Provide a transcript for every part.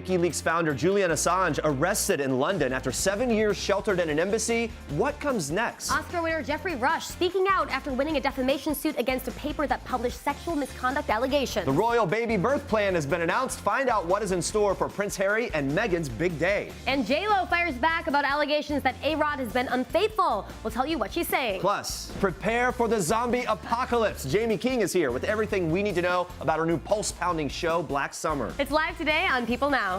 WikiLeaks founder Julian Assange arrested in London after 7 years sheltered in an embassy. What comes next? Oscar winner Geoffrey Rush speaking out after winning a defamation suit against a paper that published sexual misconduct allegations. The royal baby birth plan has been announced. Find out what is in store for Prince Harry and Meghan's big day. And J-Lo fires back about allegations that A-Rod has been unfaithful. We'll tell you what she's saying. Plus, prepare for the zombie apocalypse. Jaime King is here with everything we need to know about her new pulse-pounding show, Black Summer. It's live today on People Now.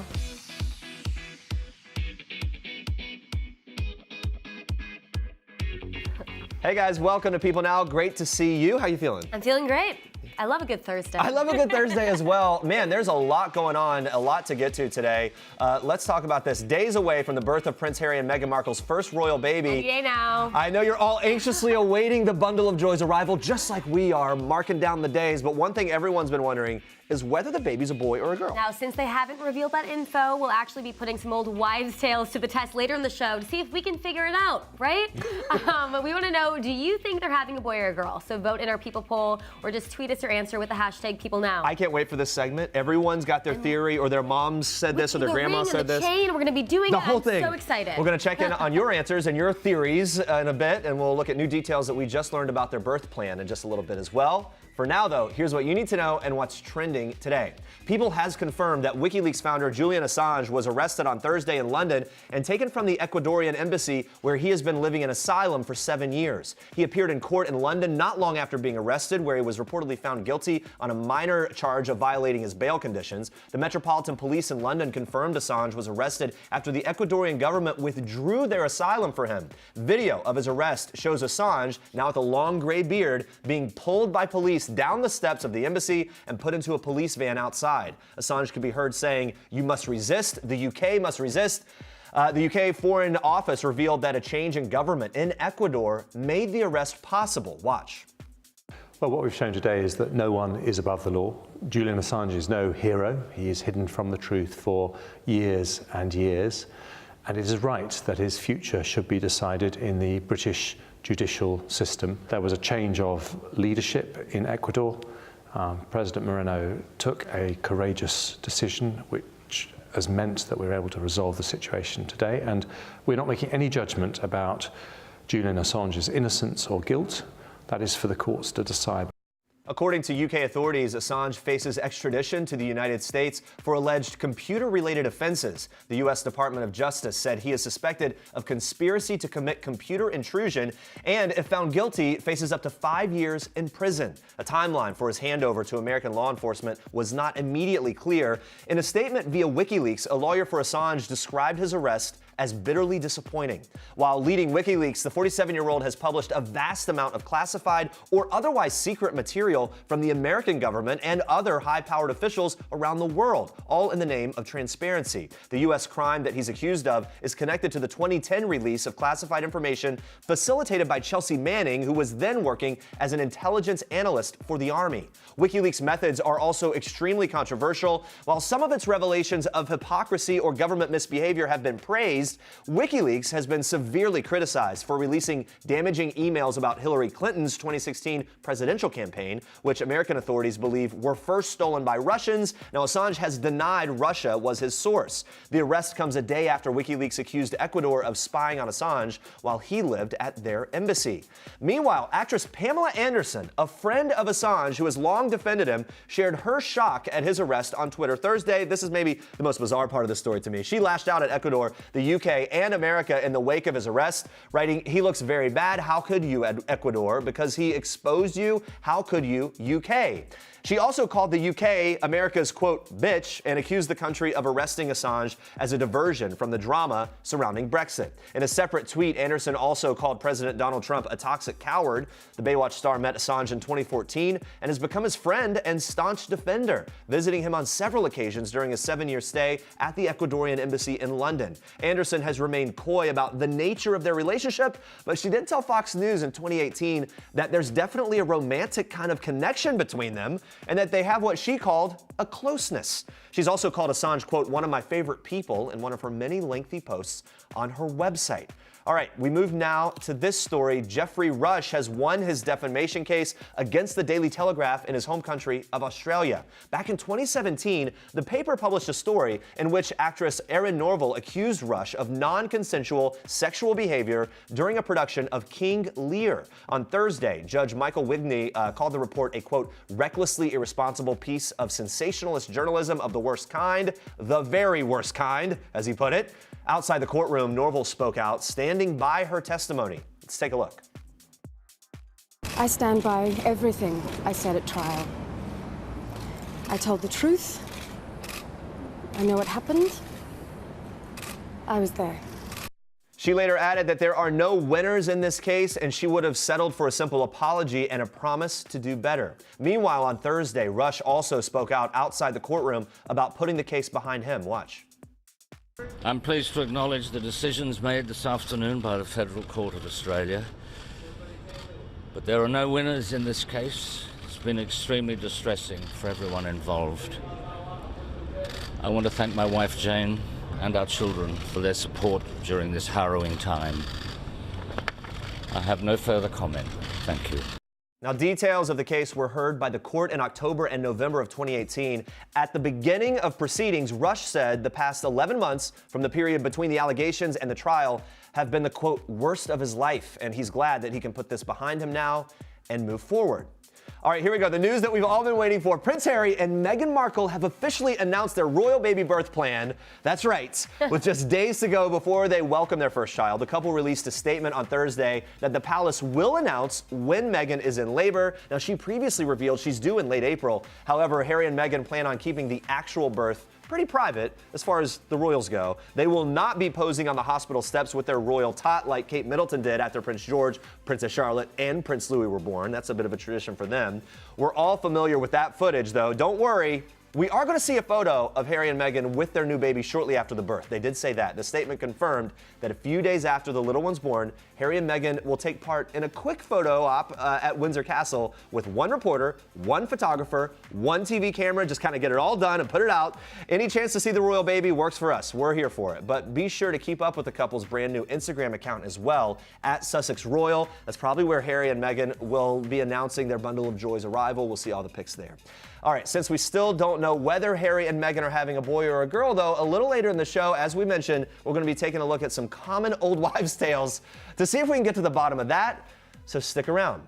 Hey guys, welcome to People Now. Great to see you. How you feeling? I'm feeling great. I love a good Thursday. I love a good Thursday as well. Man, there's a lot going on, a lot to get to today. Let's talk about this. Days away from the birth of Prince Harry and Meghan Markle's first royal baby. Yay now. I know you're all anxiously awaiting the bundle of joy's arrival, just like we are, marking down the days. But one thing everyone's been wondering is whether the baby's a boy or a girl. Now, since they haven't revealed that info, we'll actually be putting some old wives' tales to the test later in the show to see if we can figure it out, right? But we want to know, do you think they're having a boy or a girl? So vote in our People poll or just tweet us your answer with the hashtag PeopleNow. I can't wait for this segment. Everyone's got their theory, or their moms said this, or their grandma said this. Chain, we're going to be doing the whole thing. I'm so excited. We're going to check in on your answers and your theories in a bit, and we'll look at new details that we just learned about their birth plan in just a little bit as well. For now, though, here's what you need to know and what's trending today. People has confirmed that WikiLeaks founder Julian Assange was arrested on Thursday in London and taken from the Ecuadorian embassy, where he has been living in asylum for 7 years. He appeared in court in London not long after being arrested, where he was reportedly found guilty on a minor charge of violating his bail conditions. The Metropolitan Police in London confirmed Assange was arrested after the Ecuadorian government withdrew their asylum for him. Video of his arrest shows Assange, now with a long gray beard, being pulled by police down the steps of the embassy and put into a police van outside. Assange could be heard saying, "You must resist, the UK must resist." The UK Foreign Office revealed that a change in government in Ecuador made the arrest possible. Watch. Well, what we've shown today is that no one is above the law. Julian Assange is no hero. He is hidden from the truth for years and years. And it is right that his future should be decided in the British judicial system. There was a change of leadership in Ecuador. President Moreno took a courageous decision, which has meant that we're able to resolve the situation today. And we're not making any judgment about Julian Assange's innocence or guilt. That is for the courts to decide. According to UK authorities, Assange faces extradition to the United States for alleged computer-related offenses. The U.S. Department of Justice said he is suspected of conspiracy to commit computer intrusion and, if found guilty, faces up to 5 years in prison. A timeline for his handover to American law enforcement was not immediately clear. In a statement via WikiLeaks, a lawyer for Assange described his arrest as bitterly disappointing. While leading WikiLeaks, the 47-year-old has published a vast amount of classified or otherwise secret material from the American government and other high-powered officials around the world, all in the name of transparency. The U.S. crime that he's accused of is connected to the 2010 release of classified information facilitated by Chelsea Manning, who was then working as an intelligence analyst for the Army. WikiLeaks' methods are also extremely controversial. While some of its revelations of hypocrisy or government misbehavior have been praised, WikiLeaks has been severely criticized for releasing damaging emails about Hillary Clinton's 2016 presidential campaign, which American authorities believe were first stolen by Russians. Now, Assange has denied Russia was his source. The arrest comes a day after WikiLeaks accused Ecuador of spying on Assange while he lived at their embassy. Meanwhile, actress Pamela Anderson, a friend of Assange who has long defended him, shared her shock at his arrest on Twitter Thursday. This is maybe the most bizarre part of the story to me. She lashed out at Ecuador, the UK, and America in the wake of his arrest, writing, "He looks very bad. How could you, Ecuador? Because he exposed you. How could you, UK?" She also called the UK America's, quote, bitch, and accused the country of arresting Assange as a diversion from the drama surrounding Brexit. In a separate tweet, Anderson also called President Donald Trump a toxic coward. The Baywatch star met Assange in 2014 and has become his friend and staunch defender, visiting him on several occasions during his 7-year stay at the Ecuadorian embassy in London. Anderson Anderson has remained coy about the nature of their relationship, but she did tell Fox News in 2018 that there's definitely a romantic kind of connection between them and that they have what she called a closeness. She's also called Assange, quote, one of my favorite people in one of her many lengthy posts on her website. All right, we move now to this story. Geoffrey Rush has won his defamation case against the Daily Telegraph in his home country of Australia. Back in 2017, the paper published a story in which actress Erin Norville accused Rush of non-consensual sexual behavior during a production of King Lear. On Thursday, Judge Michael Wigney called the report a, quote, recklessly irresponsible piece of sensationalist journalism of the worst kind, the very worst kind, as he put it. Outside the courtroom, Norville spoke out, standing by her testimony. Let's take a look. I stand by everything I said at trial. I told the truth. I know what happened. I was there. She later added that there are no winners in this case, and she would have settled for a simple apology and a promise to do better. Meanwhile, on Thursday, Rush also spoke out outside the courtroom about putting the case behind him. Watch. I'm pleased to acknowledge the decisions made this afternoon by the Federal Court of Australia. But there are no winners in this case. It's been extremely distressing for everyone involved. I want to thank my wife Jane and our children for their support during this harrowing time. I have no further comment. Thank you. Now, details of the case were heard by the court in October and November of 2018. At the beginning of proceedings, Rush said the past 11 months from the period between the allegations and the trial have been the, quote, worst of his life, and he's glad that he can put this behind him now and move forward. All right, here we go. The news that we've all been waiting for. Prince Harry and Meghan Markle have officially announced their royal baby birth plan. That's right. With just days to go before they welcome their first child, the couple released a statement on Thursday that the palace will announce when Meghan is in labor. Now, she previously revealed she's due in late April. However, Harry and Meghan plan on keeping the actual birth pretty private as far as the royals go. They will not be posing on the hospital steps with their royal tot like Kate Middleton did after Prince George, Princess Charlotte, and Prince Louis were born. That's a bit of a tradition for them. We're all familiar with that footage, though. Don't worry. We are going to see a photo of Harry and Meghan with their new baby shortly after the birth. They did say that. The statement confirmed that a few days after the little one's born, Harry and Meghan will take part in a quick photo op at Windsor Castle with one reporter, one photographer, one TV camera, just kind of get it all done and put it out. Any chance to see the royal baby works for us. We're here for it. But be sure to keep up with the couple's brand new Instagram account as well, at Sussex Royal. That's probably where Harry and Meghan will be announcing their bundle of joy's arrival. We'll see all the pics there. All right, since we still don't know whether Harry and Meghan are having a boy or a girl, though, a little later in the show, as we mentioned, we're going to be taking a look at some common old wives' tales to see if we can get to the bottom of that. So stick around.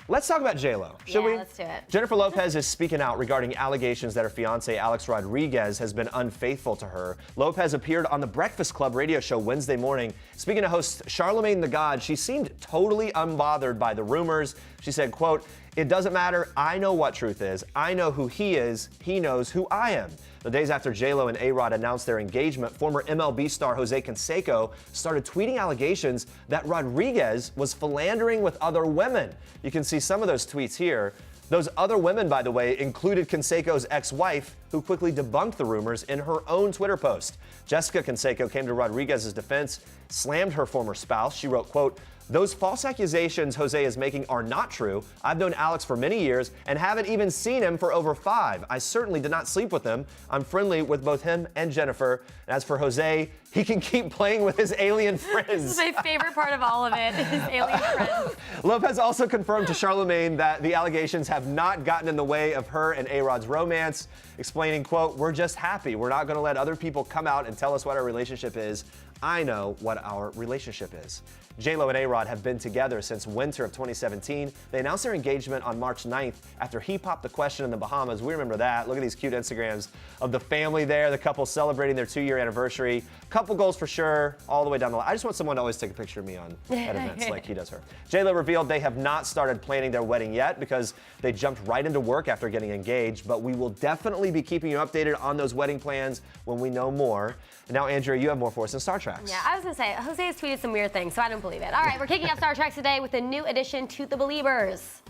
Let's talk about J-Lo, should we? Let's do it. Jennifer Lopez is speaking out regarding allegations that her fiancé, Alex Rodriguez, has been unfaithful to her. Lopez appeared on the Breakfast Club radio show Wednesday morning. Speaking to host Charlamagne the God, she seemed totally unbothered by the rumors. She said, quote, "It doesn't matter. I know what truth is. I know who he is. He knows who I am." The days after J-Lo and A-Rod announced their engagement, former MLB star Jose Canseco started tweeting allegations that Rodriguez was philandering with other women. You can see some of those tweets here. Those other women, by the way, included Canseco's ex-wife, who quickly debunked the rumors in her own Twitter post. Jessica Canseco came to Rodriguez's defense, slammed her former spouse. She wrote, quote, "Those false accusations Jose is making are not true. I've known Alex for many years and haven't even seen him for over 5. I certainly did not sleep with him. I'm friendly with both him and Jennifer. And as for Jose, he can keep playing with his alien friends." This is my favorite part of all of it, his alien friends. Lopez also confirmed to Charlamagne that the allegations have not gotten in the way of her and A-Rod's romance, explaining, quote, "We're just happy. We're not going to let other people come out and tell us what our relationship is. I know what our relationship is." J-Lo and A-Rod have been together since winter of 2017. They announced their engagement on March 9th after he popped the question in the Bahamas. We remember that. Look at these cute Instagrams of the family there, the couple celebrating their 2-year anniversary. Couple goals for sure, all the way down the line. I just want someone to always take a picture of me at events like he does her. J-Lo revealed they have not started planning their wedding yet because they jumped right into work after getting engaged, but we will definitely be keeping you updated on those wedding plans when we know more. And now, Andrea, you have more for us in Star Treks. Yeah, I was going to say, Jose has tweeted some weird things, so I don't believe it. All right, we're kicking off Star Trek today with a new addition to the Beliebers.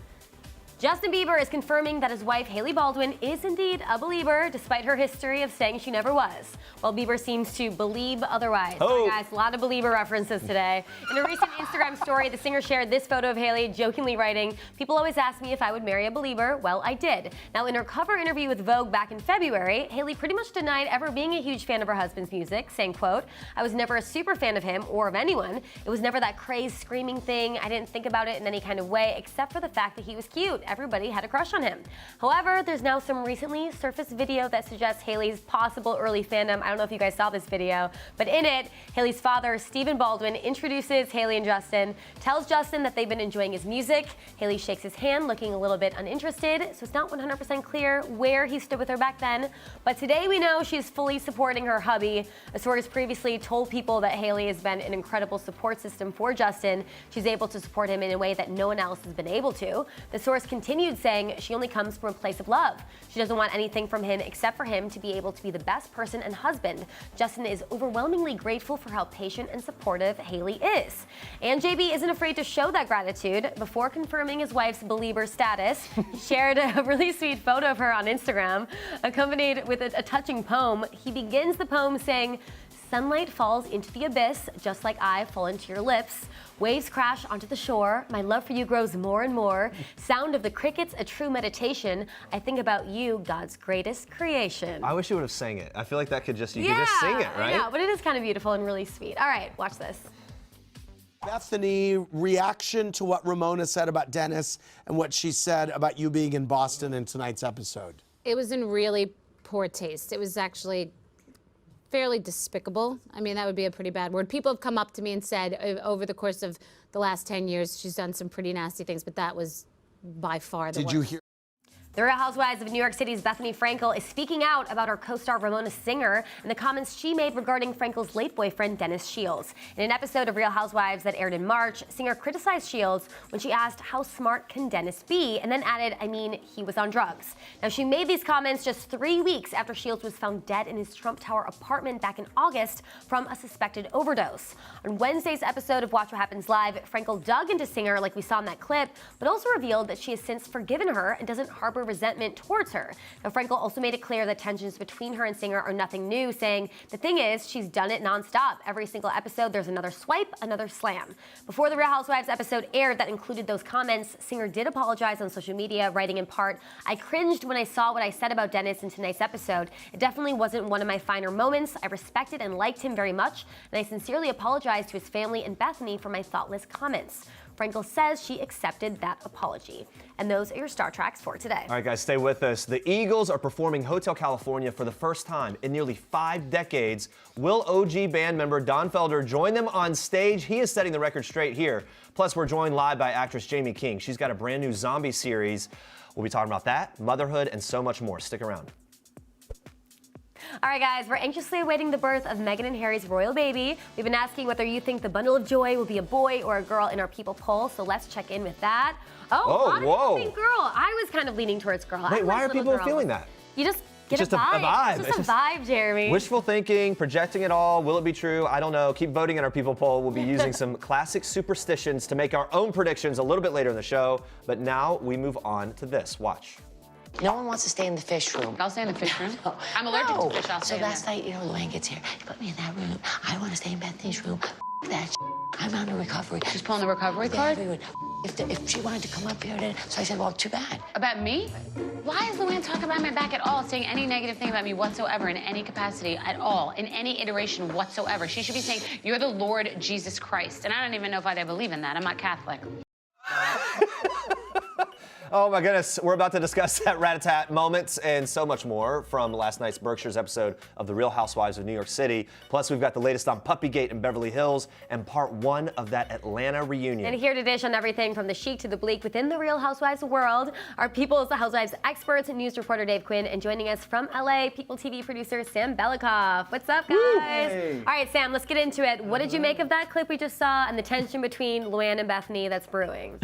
Justin Bieber is confirming that his wife, Hailey Baldwin, is indeed a believer, despite her history of saying she never was. While Bieber seems to believe otherwise. Oh. Guys, a lot of Belieber references today. In a recent Instagram story, the singer shared this photo of Hailey, jokingly writing, "People always ask me if I would marry a believer. Well, I did." Now, in her cover interview with Vogue back in February, Hailey pretty much denied ever being a huge fan of her husband's music, saying, quote, "I was never a super fan of him or of anyone. It was never that crazed screaming thing. I didn't think about it in any kind of way, except for the fact that he was cute. Everybody had a crush on him." However, there's now some recently surfaced video that suggests Hailey's possible early fandom. I don't know if you guys saw this video, but in it, Hailey's father, Stephen Baldwin, introduces Hailey and Justin, tells Justin that they've been enjoying his music. Hailey shakes his hand, looking a little bit uninterested, so it's not 100% clear where he stood with her back then. But today we know she's fully supporting her hubby. A source previously told People that Hailey has been an incredible support system for Justin. She's able to support him in a way that no one else has been able to. The source continued saying she only comes from a place of love. She doesn't want anything from him except for him to be able to be the best person and husband. Justin is overwhelmingly grateful for how patient and supportive Hailey is. And JB isn't afraid to show that gratitude. Before confirming his wife's Belieber status, he shared a really sweet photo of her on Instagram, accompanied with a touching poem. He begins the poem saying, "Sunlight falls into the abyss, just like I fall into your lips. Waves crash onto the shore. My love for you grows more and more. Sound of the crickets, a true meditation. I think about you, God's greatest creation." I wish you would have sang it. I feel like that could just, you could just sing it, right? I know, but it is kind of beautiful and really sweet. All right, watch this. Bethenny, reaction to what Ramona said about Dennis and what she said about you being in Boston in tonight's episode. It was in really poor taste. It was actually fairly despicable. I mean, that would be a pretty bad word. People have come up to me and said over the course of the last 10 years, she's done some pretty nasty things, but that was by far the worst. Did you hear? The Real Housewives of New York City's Bethenny Frankel is speaking out about her co-star Ramona Singer and the comments she made regarding Frankel's late boyfriend, Dennis Shields. In an episode of Real Housewives that aired in March, Singer criticized Shields when she asked, "How smart can Dennis be?" and then added, "I mean, he was on drugs." Now, she made these comments just 3 weeks after Shields was found dead in his Trump Tower apartment back in August from a suspected overdose. On Wednesday's episode of Watch What Happens Live, Frankel dug into Singer like we saw in that clip, but also revealed that she has since forgiven her and doesn't harbor resentment towards her. Now, Frankel also made it clear that tensions between her and Singer are nothing new, saying, "The thing is, she's done it nonstop. Every single episode, there's another swipe, another slam." Before the Real Housewives episode aired that included those comments, Singer did apologize on social media, writing in part, "I cringed when I saw what I said about Dennis in tonight's episode. It definitely wasn't one of my finer moments. I respected and liked him very much, and I sincerely apologize to his family and Bethenny for my thoughtless comments." Frankel says she accepted that apology. And those are your Star Tracks for today. All right, guys, stay with us. The Eagles are performing Hotel California for the first time in nearly 5 decades. Will OG band member Don Felder join them on stage? He is setting the record straight here. Plus, we're joined live by actress Jaime King. She's got a brand new zombie series. We'll be talking about that, motherhood, and so much more. Stick around. All right, guys, we're anxiously awaiting the birth of Meghan and Harry's royal baby. We've been asking whether you think the bundle of joy will be a boy or a girl in our People poll, so let's check in with that. A lot of people think girl. I was kind of leaning towards girl. Wait, why are people feeling that? You just get It's a just vibe. a vibe. It's just a vibe, Jeremy. Wishful thinking, projecting it all. Will it be true? I don't know. Keep voting in our People poll. We'll be using some classic superstitions to make our own predictions a little bit later in the show. But now we move on to this. Watch. No one wants to stay in the fish room. I'll stay in the fish room. No. I'm allergic No. to fish. I'll stay So in last there. night, Luann gets here. He put me in that room. I want to stay in Bethany's room. That I'm on a recovery. She's pulling the recovery card? Everyone. If she wanted to come up here, then so I said, well, too bad. About me? Why is Luann talking about my back at all, saying any negative thing about me whatsoever in any capacity at all, in any iteration whatsoever? She should be saying, "You're the Lord Jesus Christ." And I don't even know if I believe in that. I'm not Catholic. Oh my goodness, we're about to discuss that rat-a-tat moments and so much more from last night's Berkshires episode of The Real Housewives of New York City. Plus, we've got the latest on Puppygate in Beverly Hills and part 1 of that Atlanta reunion. And here to dish on everything from the chic to the bleak within the Real Housewives world, our People's Housewives experts, news reporter Dave Quinn, and joining us from LA, People TV producer Sam Belikoff. What's up, guys? Hey. All right, Sam, let's get into it. What did you make of that clip we just saw and the tension between Luann and Bethenny that's brewing?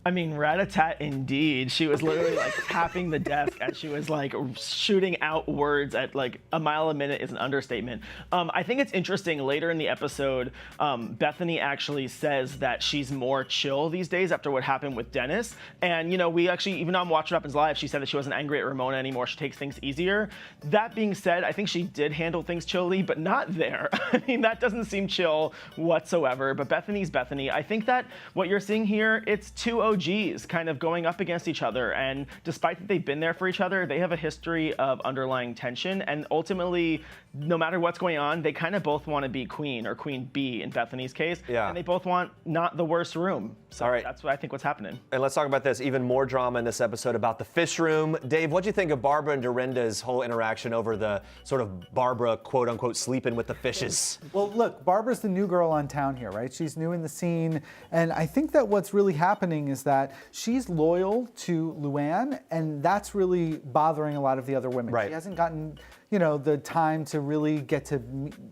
I mean, rat-a-tat indeed. She was literally like tapping the desk as she was like shooting out words at like a mile a minute is an understatement. I think it's interesting later in the episode, Bethenny actually says that she's more chill these days after what happened with Dennis. And, you know, we actually, even on Watch What Happens Live, she said that she wasn't angry at Ramona anymore. She takes things easier. That being said, I think she did handle things chillly, but not there. I mean, that doesn't seem chill whatsoever, but Bethenny's Bethenny. I think that what you're seeing here, it's two OGs kind of going up against each other. And despite that they've been there for each other, they have a history of underlying tension. And ultimately, no matter what's going on, they kind of both want to be queen or queen bee in Bethenny's case. Yeah. And they both want not the worst room. So all right. That's what I think what's happening. And let's talk about this. Even more drama in this episode about the fish room. Dave, what do you think of Barbara and Dorinda's whole interaction over the sort of Barbara, quote unquote, sleeping with the fishes? Well, look, Barbara's the new girl on town here, right? She's new in the scene. And I think that what's really happening is that she's loyal to Luann, and that's really bothering a lot of the other women. Right. She hasn't gotten, you know, the time to really get to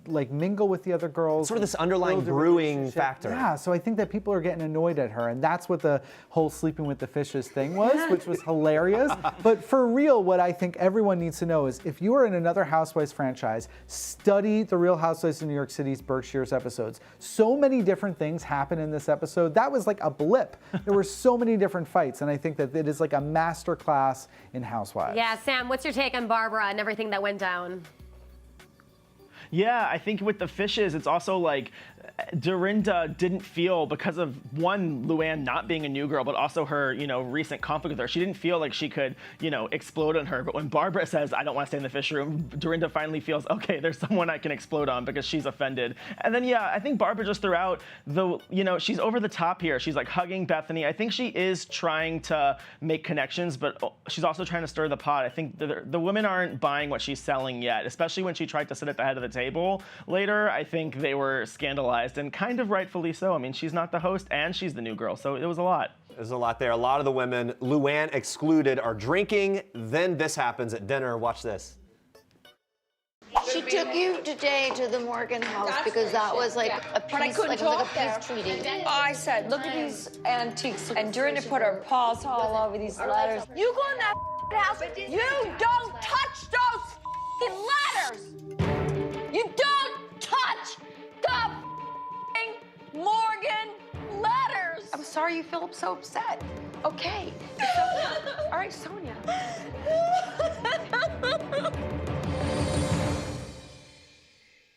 like mingle with the other girls. Sort of this underlying brewing factor. Yeah, so I think that people are getting annoyed at her, and that's what the whole sleeping with the fishes thing was, which was hilarious. But for real, what I think everyone needs to know is if you are in another Housewives franchise, study the Real Housewives of New York City's Berkshires episodes. So many different things happen in this episode. That was like a blip. There were so many different fights, and I think that it is like a master class in Housewives. Yeah, Sam, what's your take on Barbara and everything that went down? Yeah, I think with the fishes, it's also like Dorinda didn't feel, because of one, Luann not being a new girl, but also her, you know, recent conflict with her, she didn't feel like she could, you know, explode on her. But when Barbara says, I don't want to stay in the fish room, Dorinda finally feels, okay, there's someone I can explode on because she's offended. And then, yeah, I think Barbara just throughout the, you know, she's over the top here. She's like hugging Bethenny. I think she is trying to make connections, but she's also trying to stir the pot. I think the women aren't buying what she's selling yet, especially when she tried to sit at the head of the table later. I think they were scandalized, and kind of rightfully so. I mean, she's not the host and she's the new girl, so it was a lot. There's a lot there. A lot of the women, Luann excluded, are drinking. Then this happens at dinner. Watch this. She took you today to the Morgan house because that was like a peace, like, it was like a peace treaty. I said, look at these antiques. And Dorinda put her paws all over these letters. You go in that house, you don't touch those letters! You don't touch the Morgan letters! I'm sorry you feel so upset. Okay. All right, Sonia.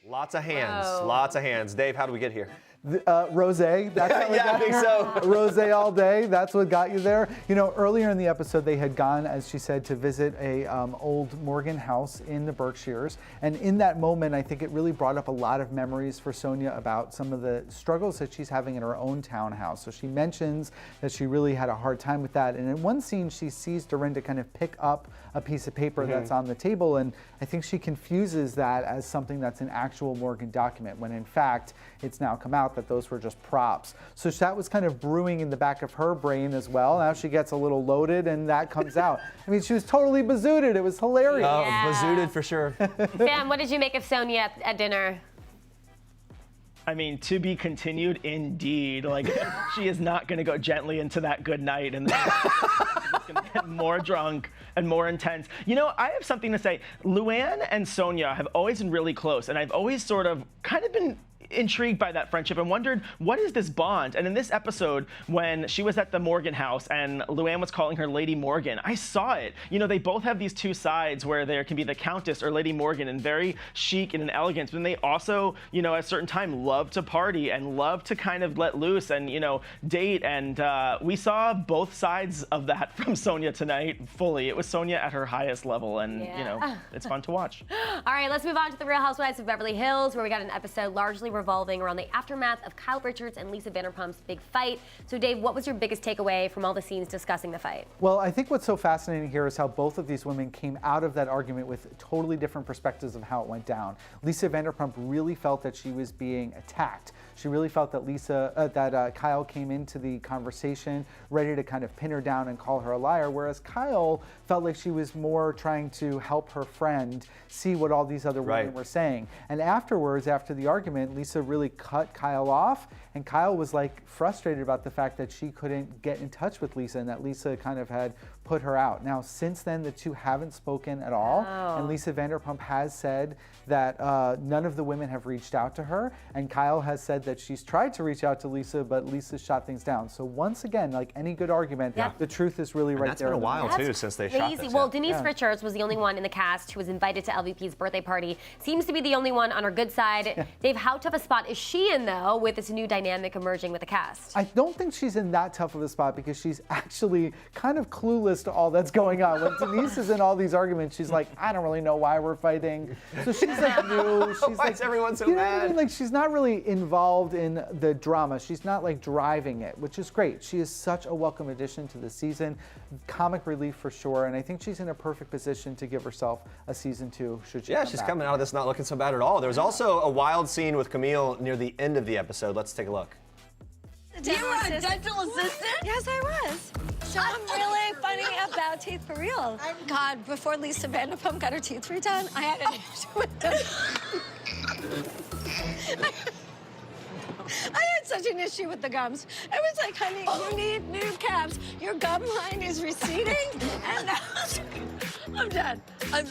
Lots of hands. Whoa. Lots of hands. Dave, how do we get here? Rosé. That's how we yeah, I think so. Rosé all day. That's what got you there. You know, earlier in the episode, they had gone, as she said, to visit a old Morgan house in the Berkshires. And in that moment, I think it really brought up a lot of memories for Sonia about some of the struggles that she's having in her own townhouse. So she mentions that she really had a hard time with that. And in one scene, she sees Dorinda kind of pick up a piece of paper that's on the table. And I think she confuses that as something that's an actual Morgan document, when in fact, it's now come out that those were just props. So that was kind of brewing in the back of her brain as well. Now she gets a little loaded and that comes out. I mean, she was totally bazooted. It was hilarious. Oh, yeah. Bazooted for sure. Sam, what did you make of Sonia at dinner? I mean, to be continued indeed. Like, she is not going to go gently into that good night, and then she's going to get more drunk and more intense. You know, I have something to say. Luann and Sonia have always been really close, and I've always sort of kind of been intrigued by that friendship and wondered, what is this bond? And in this episode, when she was at the Morgan house and Luann was calling her Lady Morgan, I saw it. You know, they both have these two sides where there can be the Countess or Lady Morgan and very chic and an elegance, but they also, you know, at a certain time love to party and love to kind of let loose and, you know, date. And we saw both sides of that from Sonia tonight fully. It was Sonia at her highest level, and, you know, it's fun to watch. All right, let's move on to the Real Housewives of Beverly Hills, where we got an episode largely revolving around the aftermath of Kyle Richards and Lisa Vanderpump's big fight. So Dave, what was your biggest takeaway from all the scenes discussing the fight? Well, I think what's so fascinating here is how both of these women came out of that argument with totally different perspectives of how it went down. Lisa Vanderpump really felt that she was being attacked. She really felt that Kyle came into the conversation ready to kind of pin her down and call her a liar, whereas Kyle felt like she was more trying to help her friend see what all these other women were saying. And afterwards, after the argument, Lisa Lisa really cut Kyle off, and Kyle was like frustrated about the fact that she couldn't get in touch with Lisa and that Lisa kind of had put her out. Now, since then, the two haven't spoken at all, and Lisa Vanderpump has said that none of the women have reached out to her, and Kyle has said that she's tried to reach out to Lisa, but Lisa shot things down. So once again, like any good argument, the truth is really right there. That's been a while too since they shot this. Well, Denise Richards was the only one in the cast who was invited to LVP's birthday party. Seems to be the only one on her good side. Dave, how tough a spot is she in though with this new dynamic emerging with the cast? I don't think she's in that tough of a spot because she's actually kind of clueless to all that's going on. When Denise is in all these arguments, she's like, I don't really know why we're fighting. So she's like new. She's why like, is everyone so you know mad? What I mean? Like she's not really involved in the drama. She's not like driving it, which is great. She is such a welcome addition to the season. Comic relief for sure, and I think she's in a perfect position to give herself a season 2 should she come she's back. coming out of this not looking so bad at all. There was also a wild scene with Camille near the end of the episode. Let's take a look. You were a dental assistant? Yes, I was. So I'm really funny about teeth for real. God, before Lisa Vanderpump got her teeth redone, I had an issue with them. I had such an issue with the gums. It was like, honey, you need new caps. Your gum line is receding, and I'm done. I'm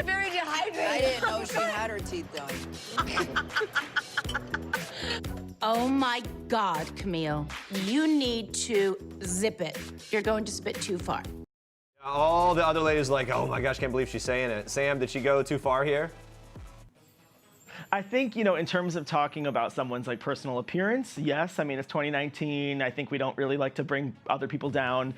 very dehydrated. I didn't know she had her teeth done. Oh my God, Camille. You need to zip it. You're going just a bit too far. All the other ladies are like, oh my gosh, can't believe she's saying it. Sam, did she go too far here? I think, you know, in terms of talking about someone's like personal appearance, yes. I mean, it's 2019. I think we don't really like to bring other people down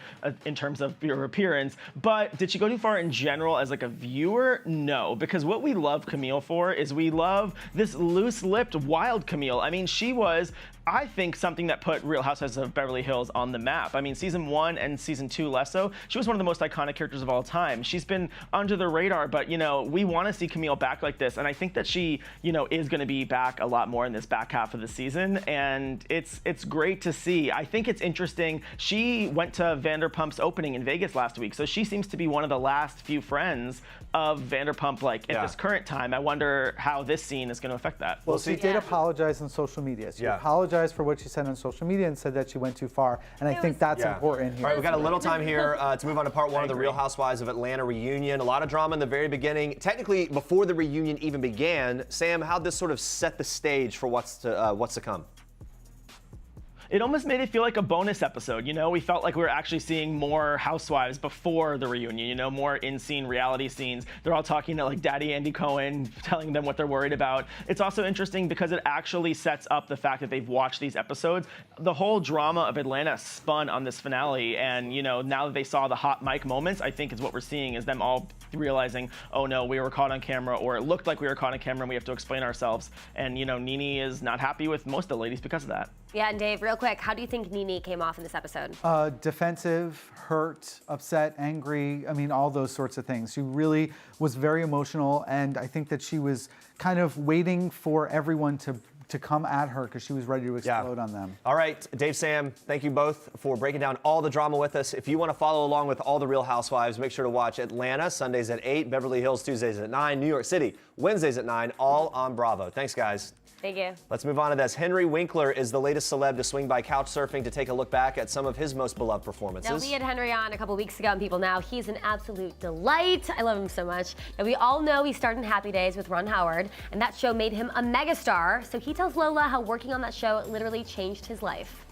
in terms of your appearance. But did she go too far in general as like a viewer? No, because what we love Camille for is we love this loose-lipped, wild Camille. I mean, she was, I think, something that put Real Housewives of Beverly Hills on the map. I mean, season 1 and season 2 less so. She was one of the most iconic characters of all time. She's been under the radar, but, you know, we want to see Camille back like this. And I think that she, you know, is going to be back a lot more in this back half of the season. And it's great to see. I think it's interesting. She went to Vanderpump's opening in Vegas last week. So she seems to be one of the last few friends of Vanderpump, like, at this current time. I wonder how this scene is going to affect that. Well, she did apologize on social media. She apologized for what she said on social media and said that she went too far. And I think that's important here. All right, we've got a little time here to move on to part 1 of the Real Housewives of Atlanta reunion. A lot of drama in the very beginning. Technically, before the reunion even began, Sam, how'd this sort of set the stage for what's to come? It almost made it feel like a bonus episode, you know? We felt like we were actually seeing more housewives before the reunion, you know, more in-scene reality scenes. They're all talking to like Daddy Andy Cohen, telling them what they're worried about. It's also interesting because it actually sets up the fact that they've watched these episodes. The whole drama of Atlanta spun on this finale, and, you know, now that they saw the hot mic moments, I think is what we're seeing is them all realizing, oh no, we were caught on camera, or it looked like we were caught on camera and we have to explain ourselves. And, you know, Nene is not happy with most of the ladies because of that. Yeah, and Dave, real quick, how do you think Nene came off in this episode? Defensive, hurt, upset, angry, I mean, all those sorts of things. She really was very emotional, and I think that she was kind of waiting for everyone to come at her because she was ready to explode on them. All right, Dave, Sam, thank you both for breaking down all the drama with us. If you want to follow along with all the Real Housewives, make sure to watch Atlanta, Sundays at 8, Beverly Hills, Tuesdays at 9, New York City, Wednesdays at 9, all on Bravo. Thanks, guys. Thank you. Let's move on to this. Henry Winkler is the latest celeb to swing by couch surfing to take a look back at some of his most beloved performances. Now, we had Henry on a couple weeks ago on People Now. He's an absolute delight. I love him so much. Now, we all know he started in Happy Days with Ron Howard, and that show made him a megastar. So he tells Lola how working on that show literally changed his life.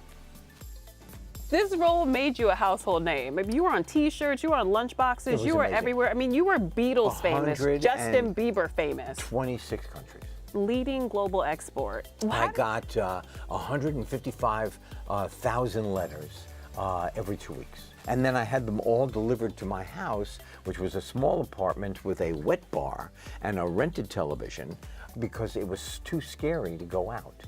This role made you a household name. I mean, you were on T-shirts, you were on lunchboxes, you were everywhere. I mean, you were Beatles famous, Justin Bieber famous. 26 countries. Leading global export. I got 155,000 letters every 2 weeks. And then I had them all delivered to my house, which was a small apartment with a wet bar and a rented television because it was too scary to go out.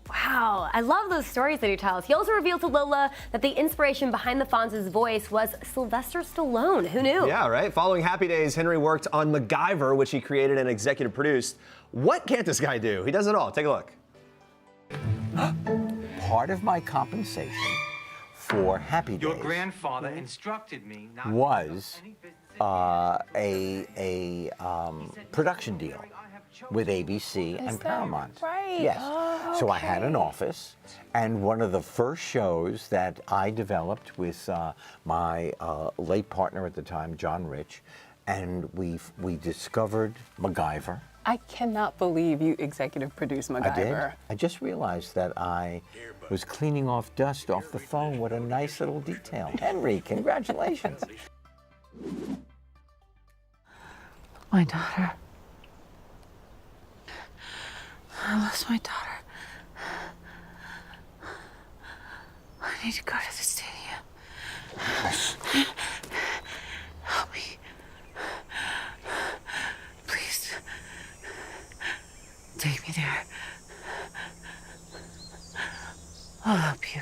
Wow, I love those stories that he tells. He also revealed to Lola that the inspiration behind the Fonz's voice was Sylvester Stallone. Who knew? Yeah, right. Following Happy Days, Henry worked on MacGyver, which he created and executive produced. What can't this guy do? He does it all. Take a look. Part of my compensation for Happy Days Your grandfather instructed me not was a production deal with ABC and Paramount. Right? Yes. Oh, So I had okay. an office, and one of the first shows that I developed with my late partner at the time, John Rich, and we discovered MacGyver. I cannot believe you executive produced MacGyver. I did. I just realized that I was cleaning off dust off the phone. What a nice little detail. Henry, congratulations. My daughter. I lost my daughter. I need to go to the stadium. Help me. Please. Take me there. I'll help you.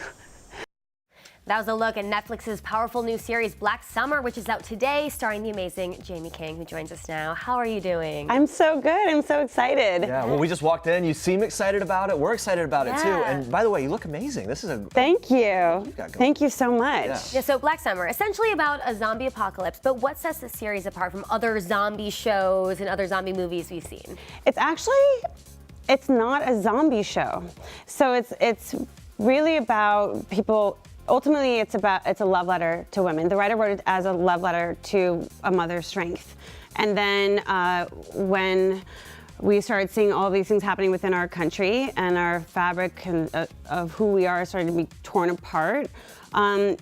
That was a look at Netflix's powerful new series, Black Summer, which is out today, starring the amazing Jaime King, who joins us now. How are you doing? I'm so good. I'm so excited. Yeah, well, we just walked in. You seem excited about it. We're excited about it, too. And by the way, you look amazing. This is a... Thank you. Thank you so much. Yeah, so Black Summer, essentially about a zombie apocalypse, but what sets this series apart from other zombie shows and other zombie movies we've seen? It's not a zombie show. So it's really about people. Ultimately, it's a love letter to women. The writer wrote it as a love letter to a mother's strength. And then when we started seeing all these things happening within our country and our fabric of who we are started to be torn apart,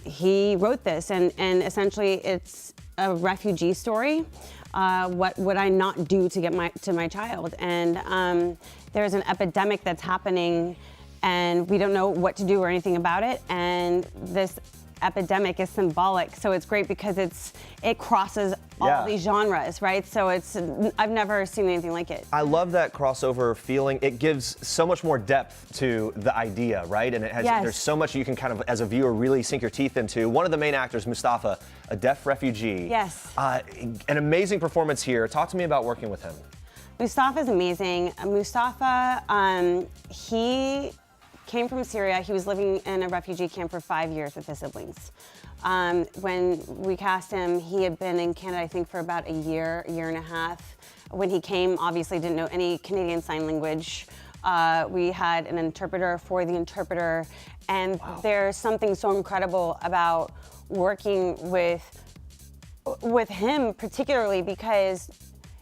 he wrote this. And essentially, it's a refugee story. What would I not do to get to my child? And there's an epidemic that's happening, and we don't know what to do or anything about it. And this epidemic is symbolic, so it's great because it crosses all these genres, right? So I've never seen anything like it. I love that crossover feeling. It gives so much more depth to the idea, right? And it has there's so much you can kind of, as a viewer, really sink your teeth into. One of the main actors, Mustafa, a deaf refugee. Yes. An amazing performance here. Talk to me about working with him. Mustafa's amazing. Mustafa, he came from Syria. He was living in a refugee camp for 5 years with his siblings. When we cast him, he had been in Canada, I think, for about a year and a half. When he came, obviously didn't know any Canadian Sign Language. We had an interpreter for the interpreter, and there's something so incredible about working with him, particularly because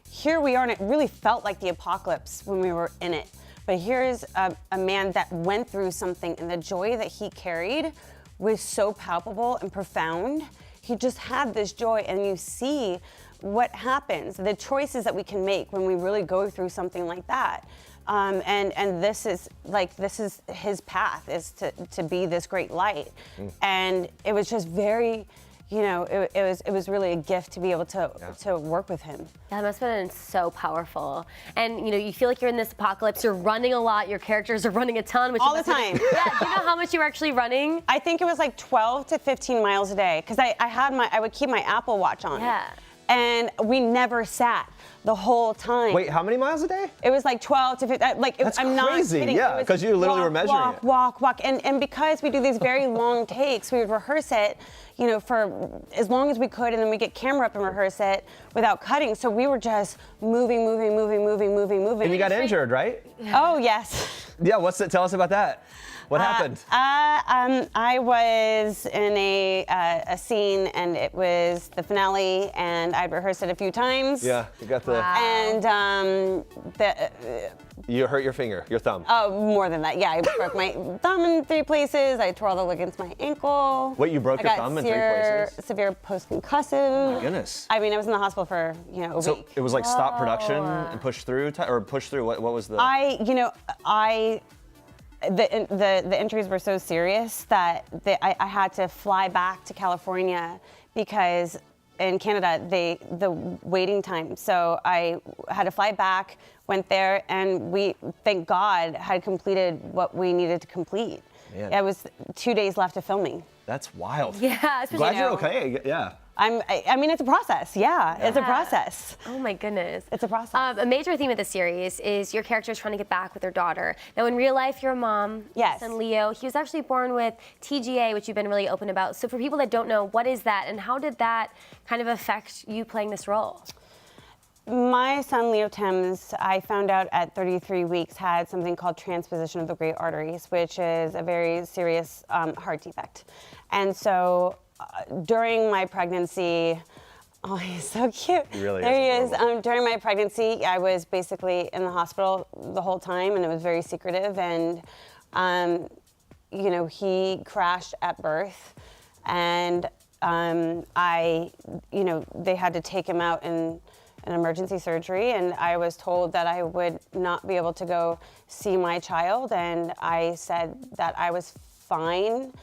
here we are, and it really felt like the apocalypse when we were in it. But here's a man that went through something, and the joy that he carried was so palpable and profound. He just had this joy, and you see what happens, the choices that we can make when we really go through something like that. And this is his path, is to be this great light. And it was just very, it was really a gift to be able to work with him. That must have been so powerful. And you feel like you're in this apocalypse, you're running a lot, your characters are running a ton. All the time. Yeah, do you know how much you were actually running? I think it was like 12 to 15 miles a day, because I would keep my Apple Watch on. Yeah. And we never sat the whole time. Wait, how many miles a day? It was like 12 to 15. That's I'm crazy. Not kidding. Yeah, because you literally were measuring it. Walk. And because we do these very long takes, we would rehearse it, for as long as we could, and then we get camera up and rehearse it without cutting. So we were just moving. And you got injured, right? Oh, yes. Yeah, tell us about that. What happened? I was in a scene, and it was the finale, and I'd rehearsed it a few times. Yeah, you got the... And you hurt your finger, your thumb. Oh, more than that. Yeah, I broke my thumb in 3 places. I tore all the ligaments in my ankle. Wait, you broke your thumb in 3 places? Severe post-concussive. Oh my goodness. I mean, I was in the hospital for, a week. So it was like stop production and push through, or push through, what was the... The injuries were so serious that I had to fly back to California, because in Canada, the waiting time. So I had to fly back, went there, and we, thank God, had completed what we needed to complete. Man. It was 2 days left of filming. That's wild. Yeah. Glad you're okay, yeah. I mean, it's a process. Yeah, it's a process. Oh my goodness. It's a process. A major theme of the series is your character is trying to get back with their daughter. Now, in real life, you're a mom. Yes. Son Leo. He was actually born with TGA, which you've been really open about. So for people that don't know, what is that, and how did that kind of affect you playing this role? My son, Leo Thames, I found out at 33 weeks had something called transposition of the great arteries, which is a very serious heart defect. And so during my pregnancy, oh, he's so cute. He really there is. He is. During my pregnancy, I was basically in the hospital the whole time, and it was very secretive. And, you know, he crashed at birth, and you know, they had to take him out in an emergency surgery, and I was told that I would not be able to go see my child, and I said that I was fine,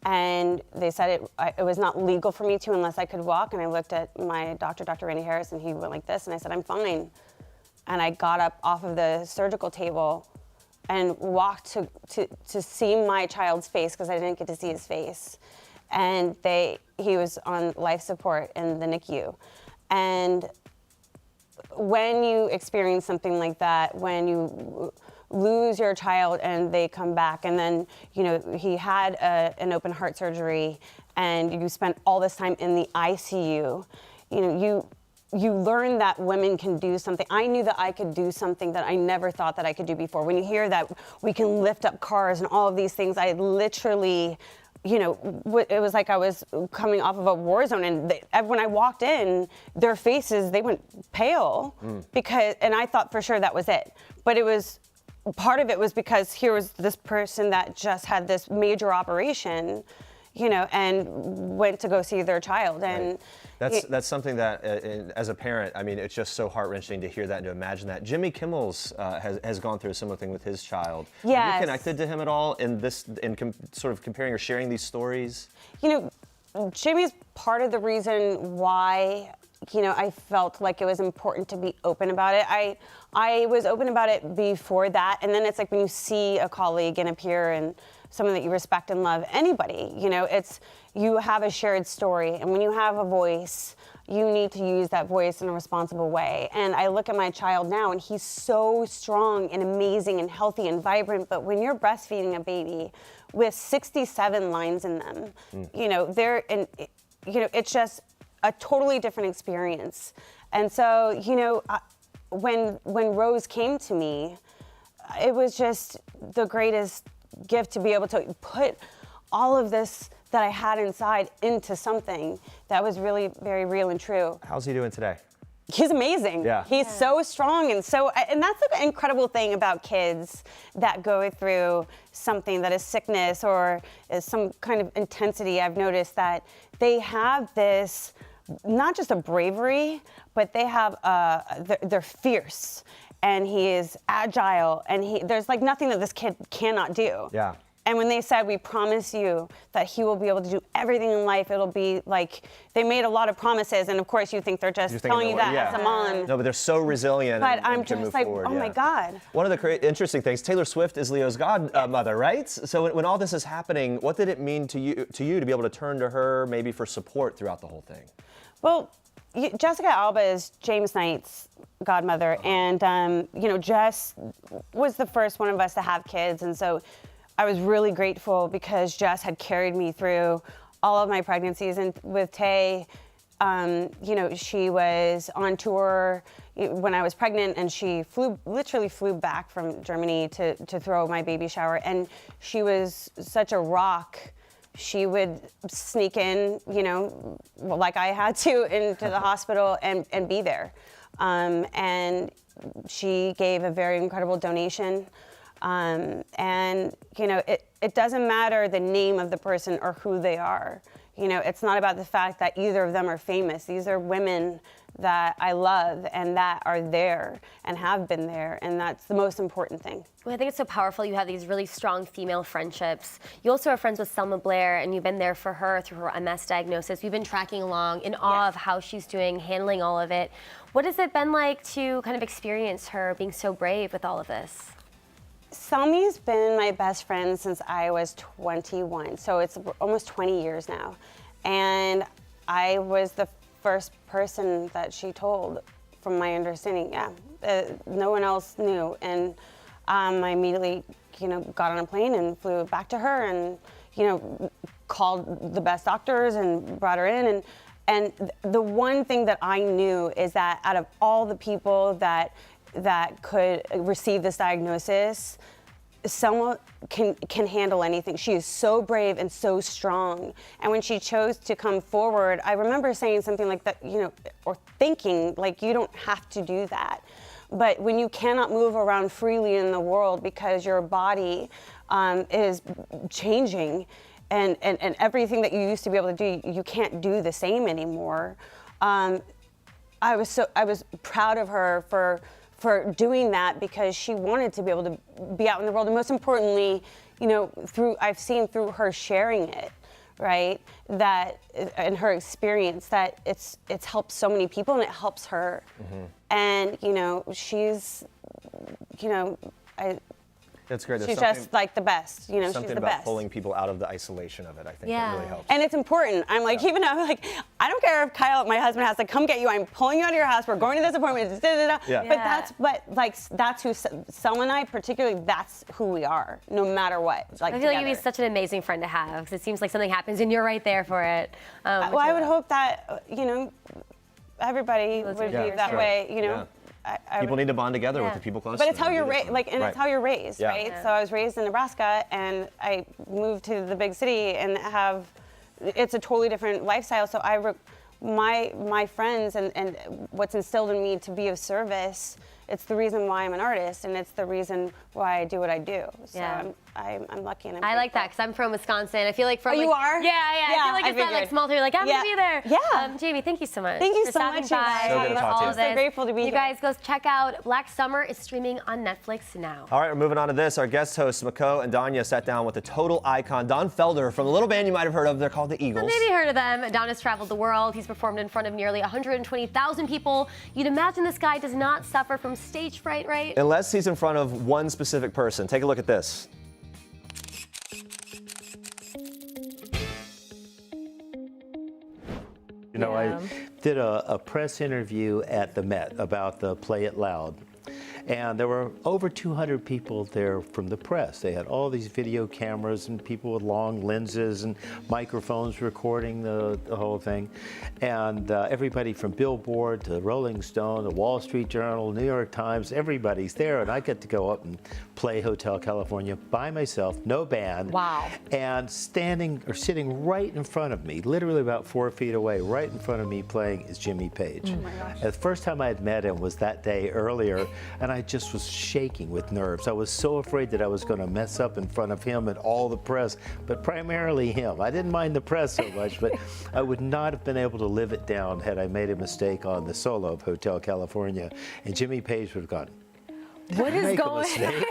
and they said it was not legal for me to unless I could walk, and I looked at my doctor, Dr. Randy Harris, and he went like this, and I said, I'm fine. And I got up off of the surgical table and walked to see my child's face, because I didn't get to see his face. And he was on life support in the NICU. And when you experience something like that, when you lose your child and they come back, and then, you know, he had an open heart surgery, and you spent all this time in the ICU, you know, you learn that women can do something. I knew that I could do something that I never thought that I could do before. When you hear that we can lift up cars and all of these things, I literally, you know, it was like I was coming off of a war zone, and when I walked in, their faces, they went pale, because, and I thought for sure that was it. But it was, part of it was because here was this person that just had this major operation, you know, and went to go see their child. And that's something that, as a parent, I mean, it's just so heart-wrenching to hear that and to imagine that. Jimmy Kimmel's has gone through a similar thing with his child. Yes. Have you connected to him at all in sort of comparing or sharing these stories? You know, Jimmy's part of the reason why, you know, I felt like it was important to be open about it. I was open about it before that, and then it's like when you see a colleague and a peer and someone that you respect and love, anybody, you know, you have a shared story, and when you have a voice, you need to use that voice in a responsible way. And I look at my child now, and he's so strong and amazing and healthy and vibrant, but when you're breastfeeding a baby with 67 lines in them, you know, it's just a totally different experience. And so, you know, when Rose came to me, it was just the greatest gift to be able to put all of this that I had inside into something that was really very real and true. How's he doing today? He's amazing. Yeah. He's so strong, and that's the incredible thing about kids that go through something that is sickness or is some kind of intensity. I've noticed that they have this, not just a bravery, but they have they're fierce, and he is agile, and there's like nothing that this kid cannot do. Yeah. And when they said, we promise you that he will be able to do everything in life, it'll be like, they made a lot of promises, and of course you think they're just telling you that as a mom. No, but they're so resilient. But and I'm can just move like, forward, oh my God. One of the interesting things, Taylor Swift is Leo's godmother, right? So when all this is happening, what did it mean to you to be able to turn to her maybe for support throughout the whole thing? Well, Jessica Alba is James Knight's godmother, and you know, Jess was the first one of us to have kids, and so I was really grateful because Jess had carried me through all of my pregnancies. And with Tay, you know, she was on tour when I was pregnant, and she literally flew back from Germany to throw my baby shower, and she was such a rock. She would sneak in, you know, like I had to, into the hospital and be there. And she gave a very incredible donation. And, you know, it doesn't matter the name of the person or who they are. You know, it's not about the fact that either of them are famous. These are women that I love and that are there and have been there, and that's the most important thing. Well, I think it's so powerful you have these really strong female friendships. You also are friends with Selma Blair, and you've been there for her through her MS diagnosis. We've been tracking along in awe of how she's doing, handling all of it. What has it been like to kind of experience her being so brave with all of this? Selmy's been my best friend since I was 21, so it's almost 20 years now. And I was the first person that she told, from my understanding. No one else knew. And I immediately, you know, got on a plane and flew back to her and, you know, called the best doctors and brought her in. And the one thing that I knew is that out of all the people that could receive this diagnosis, Selma can handle anything. She is so brave and so strong. And when she chose to come forward, I remember saying something like that, you know, or thinking like, you don't have to do that. But when you cannot move around freely in the world because your body is changing, and everything that you used to be able to do, you can't do the same anymore. I was proud of her for doing that, because she wanted to be able to be out in the world. And most importantly, you know, I've seen through her sharing it, right, that in her experience, that it's helped so many people, and it helps her. Mm-hmm. And, you know, she's, you know, That's great. she's just like the best, you know, she's Something the about best. pulling people out of the isolation of it, I think that really helps. And it's important. I'm like, even though, like, I don't care if Kyle, my husband, has to come get you. I'm pulling you out of your house. We're going to this appointment. Yeah. But that's who Selma and I, particularly, that's who we are, no matter what. Like, I feel like you'd be such an amazing friend to have, because it seems like something happens and you're right there for it. Well, I would hope that, you know, everybody would be that way, you know. People need to bond together with the people close But to it's them. how you're raised, it's how you're raised, right? Yeah. So I was raised in Nebraska, and I moved to the big city, and it's a totally different lifestyle. So my friends and what's instilled in me to be of service, it's the reason why I'm an artist, and it's the reason why I do what I do. So I'm lucky, and I like that, because I'm from Wisconsin. I feel like from you are? Yeah. I feel like it's not like small town. You're like, I'm gonna be there. Yeah. Jamie, thank you so much. Thank you for so stopping much, by. you guys. So good to talk to you. I'm so grateful to be here. You guys go check out Black Summer is streaming on Netflix now. All right, we're moving on to this. Our guest hosts, Mako and Danya, sat down with a total icon, Don Felder, from a little band you might have heard of. They're called the Eagles. Maybe heard of them. Don has traveled the world. He's performed in front of nearly 120,000 people. You'd imagine this guy does not suffer from stage fright, right? Unless he's in front of one specific person. Take a look at this. You know, I did a press interview at the Met about the Play It Loud. And there were over 200 people there from the press. They had all these video cameras and people with long lenses and microphones recording the whole thing. And everybody from Billboard to Rolling Stone, the Wall Street Journal, New York Times, everybody's there. And I get to go up and play Hotel California by myself, no band. Wow. And sitting right in front of me, literally about 4 feet away, right in front of me playing is Jimmy Page. Oh my gosh. And the first time I had met him was that day earlier, and I just was shaking with nerves. I was so afraid that I was going to mess up in front of him and all the press, but primarily him. I didn't mind the press so much, but I would not have been able to live it down had I made a mistake on the solo of Hotel California, and Jimmy Page would have gone, What is "Make a going mistake."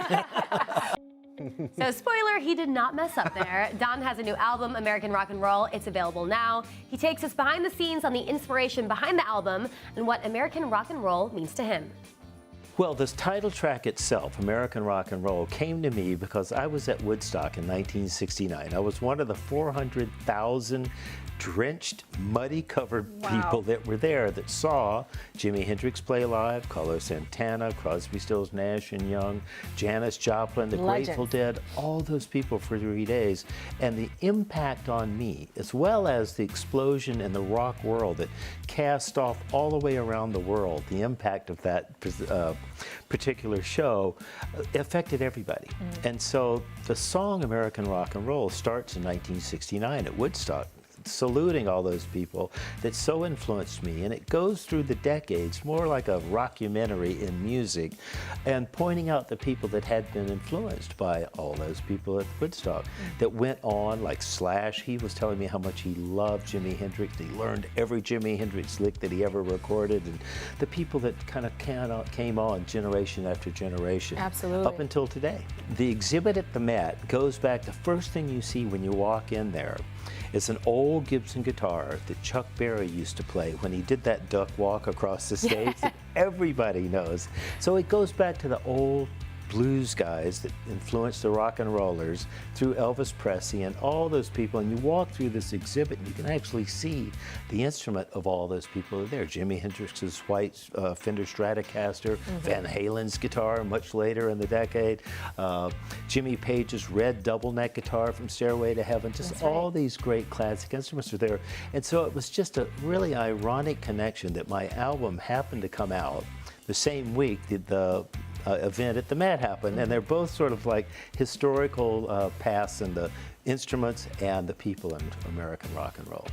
So, spoiler, he did not mess up there. Don has a new album, American Rock and Roll. It's available now. He takes us behind the scenes on the inspiration behind the album and what American rock and roll means to him. Well, this title track itself, American Rock and Roll, came to me because I was at Woodstock in 1969. I was one of the 400,000 drenched, muddy-covered people that were there that saw Jimi Hendrix play live, Carlos Santana, Crosby, Stills, Nash and Young, Janis Joplin, the Grateful Dead, all those people for 3 days. And the impact on me, as well as the explosion in the rock world that cast off all the way around the world, the impact of that particular show affected everybody. And so the song American Rock and Roll starts in 1969 at Woodstock, saluting all those people that so influenced me, and it goes through the decades, more like a rockumentary in music, and pointing out the people that had been influenced by all those people at Woodstock that went on, like Slash. He was telling me how much he loved Jimi Hendrix. He learned every Jimi Hendrix lick that he ever recorded, and the people that kind of came on generation after generation. Absolutely. Up until today. The exhibit at the Met goes back, the first thing you see when you walk in there is an old Gibson guitar that Chuck Berry used to play when he did that duck walk across the stage that everybody knows. So it goes back to the old blues guys that influenced the rock and rollers through Elvis Presley and all those people. And you walk through this exhibit and you can actually see the instrument of all those people are there. Jimi Hendrix's white Fender Stratocaster, Van Halen's guitar much later in the decade, Jimmy Page's red double neck guitar from Stairway to Heaven, just all these great classic instruments are there. And so it was just a really ironic connection that my album happened to come out the same week that the event at the Met happened, and they're both sort of like historical paths in the instruments and the people in American rock and roll.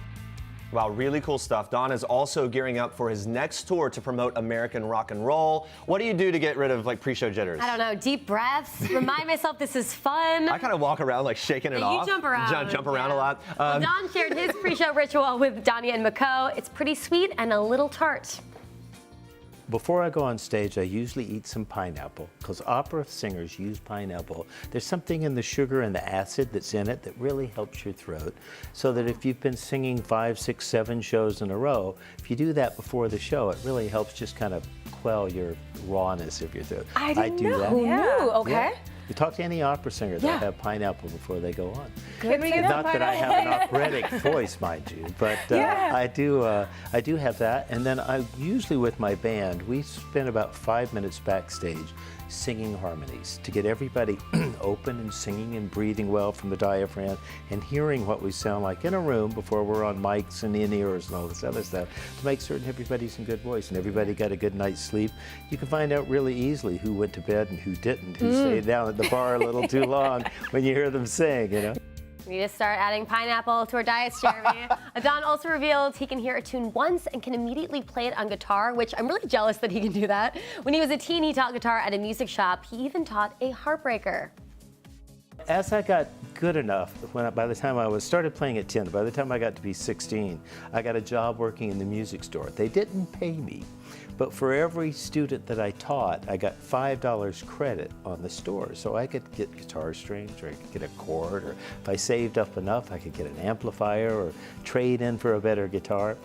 Wow, really cool stuff. Don is also gearing up for his next tour to promote American rock and roll. What do you do to get rid of like pre-show jitters? I don't know, deep breaths, remind myself this is fun. I kind of walk around like shaking it off. You jump around. Jump around a lot. Well, Don shared his pre-show ritual with Danya and Mako. It's pretty sweet and a little tart. Before I go on stage, I usually eat some pineapple, because opera singers use pineapple. There's something in the sugar and the acid that's in it that really helps your throat, so that if you've been singing 5, 6, 7 shows in a row, if you do that before the show, it really helps just kind of quell your rawness of your throat. I do that. Who knew? Okay. Yeah. You talk to any opera singer, they'll have pineapple before they go on. Can we get Not that I have an operatic voice, mind you, but I do have that. And then I usually with my band, we spend about 5 minutes backstage singing harmonies to get everybody open and singing and breathing well from the diaphragm and hearing what we sound like in a room before we're on mics and in-ears and all this other stuff to make certain everybody's in good voice and everybody got a good night's sleep. You can find out really easily who went to bed and who didn't, who stayed down at the bar a little too long when you hear them sing, you know? We need to start adding pineapple to our diets, Jeremy. Don also revealed he can hear a tune once and can immediately play it on guitar, which I'm really jealous that he can do that. When he was a teen, he taught guitar at a music shop. He even taught a heartbreaker. As I got good enough, by the time I started playing at 10, by the time I got to be 16, I got a job working in the music store. They didn't pay me, but for every student that I taught, I got $5 credit on the store. So I could get guitar strings, or I could get a chord, or if I saved up enough, I could get an amplifier or trade in for a better guitar.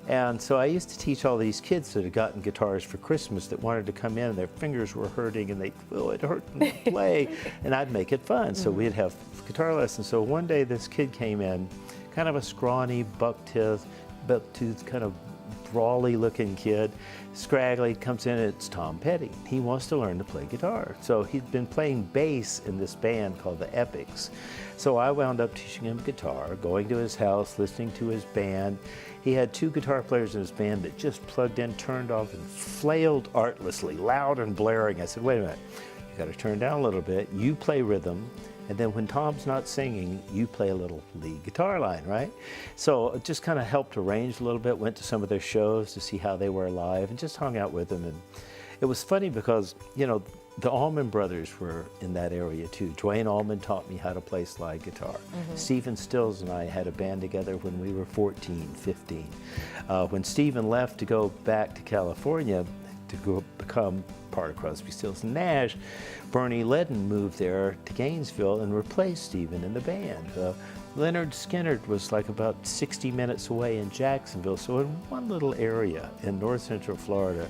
And so I used to teach all these kids that had gotten guitars for Christmas that wanted to come in and their fingers were hurting and it hurt them to play, and I'd make it fun. So we'd have guitar lessons. So one day this kid came in, kind of a scrawny, buck-toothed, kind of brawly looking kid, scraggly, comes in, it's Tom Petty. He wants to learn to play guitar. So he'd been playing bass in this band called the Epics. So I wound up teaching him guitar, going to his house, listening to his band. He had 2 guitar players in his band that just plugged in, turned off, and flailed artlessly, loud and blaring. I said, wait a minute, you gotta turn down a little bit, you play rhythm, and then when Tom's not singing, you play a little lead guitar line, right? So it just kind of helped arrange a little bit, went to some of their shows to see how they were live, and just hung out with them. And it was funny because, you know, the Allman Brothers were in that area too. Dwayne Allman taught me how to play slide guitar. Stephen Stills and I had a band together when we were 14, 15. When Stephen left to go back to California to go become part of Crosby, Stills and Nash, Bernie Ledden moved there to Gainesville and replaced Stephen in the band. Leonard Skinner was like about 60 minutes away in Jacksonville, so in one little area in north central Florida,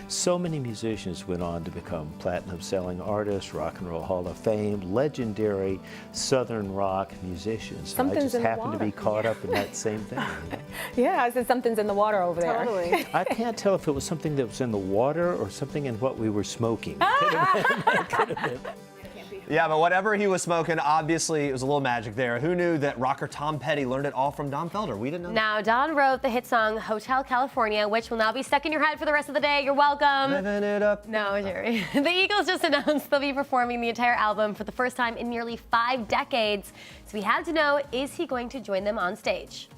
so many musicians went on to become platinum-selling artists, Rock and Roll Hall of Fame, legendary Southern rock musicians. And I just happened to be caught up in that same thing. You know? Yeah, I said something's in the water over there. Totally. I can't tell if it was something that was in the water or something in what we were smoking. Could have been. Yeah, but whatever he was smoking, obviously it was a little magic there. Who knew that rocker Tom Petty learned it all from Don Felder? We didn't know. Now, Don wrote the hit song Hotel California, which will now be stuck in your head for the rest of the day. You're welcome. Living it up. No, Jerry. The Eagles just announced they'll be performing the entire album for the first time in nearly 5 decades. So we had to know, is he going to join them on stage?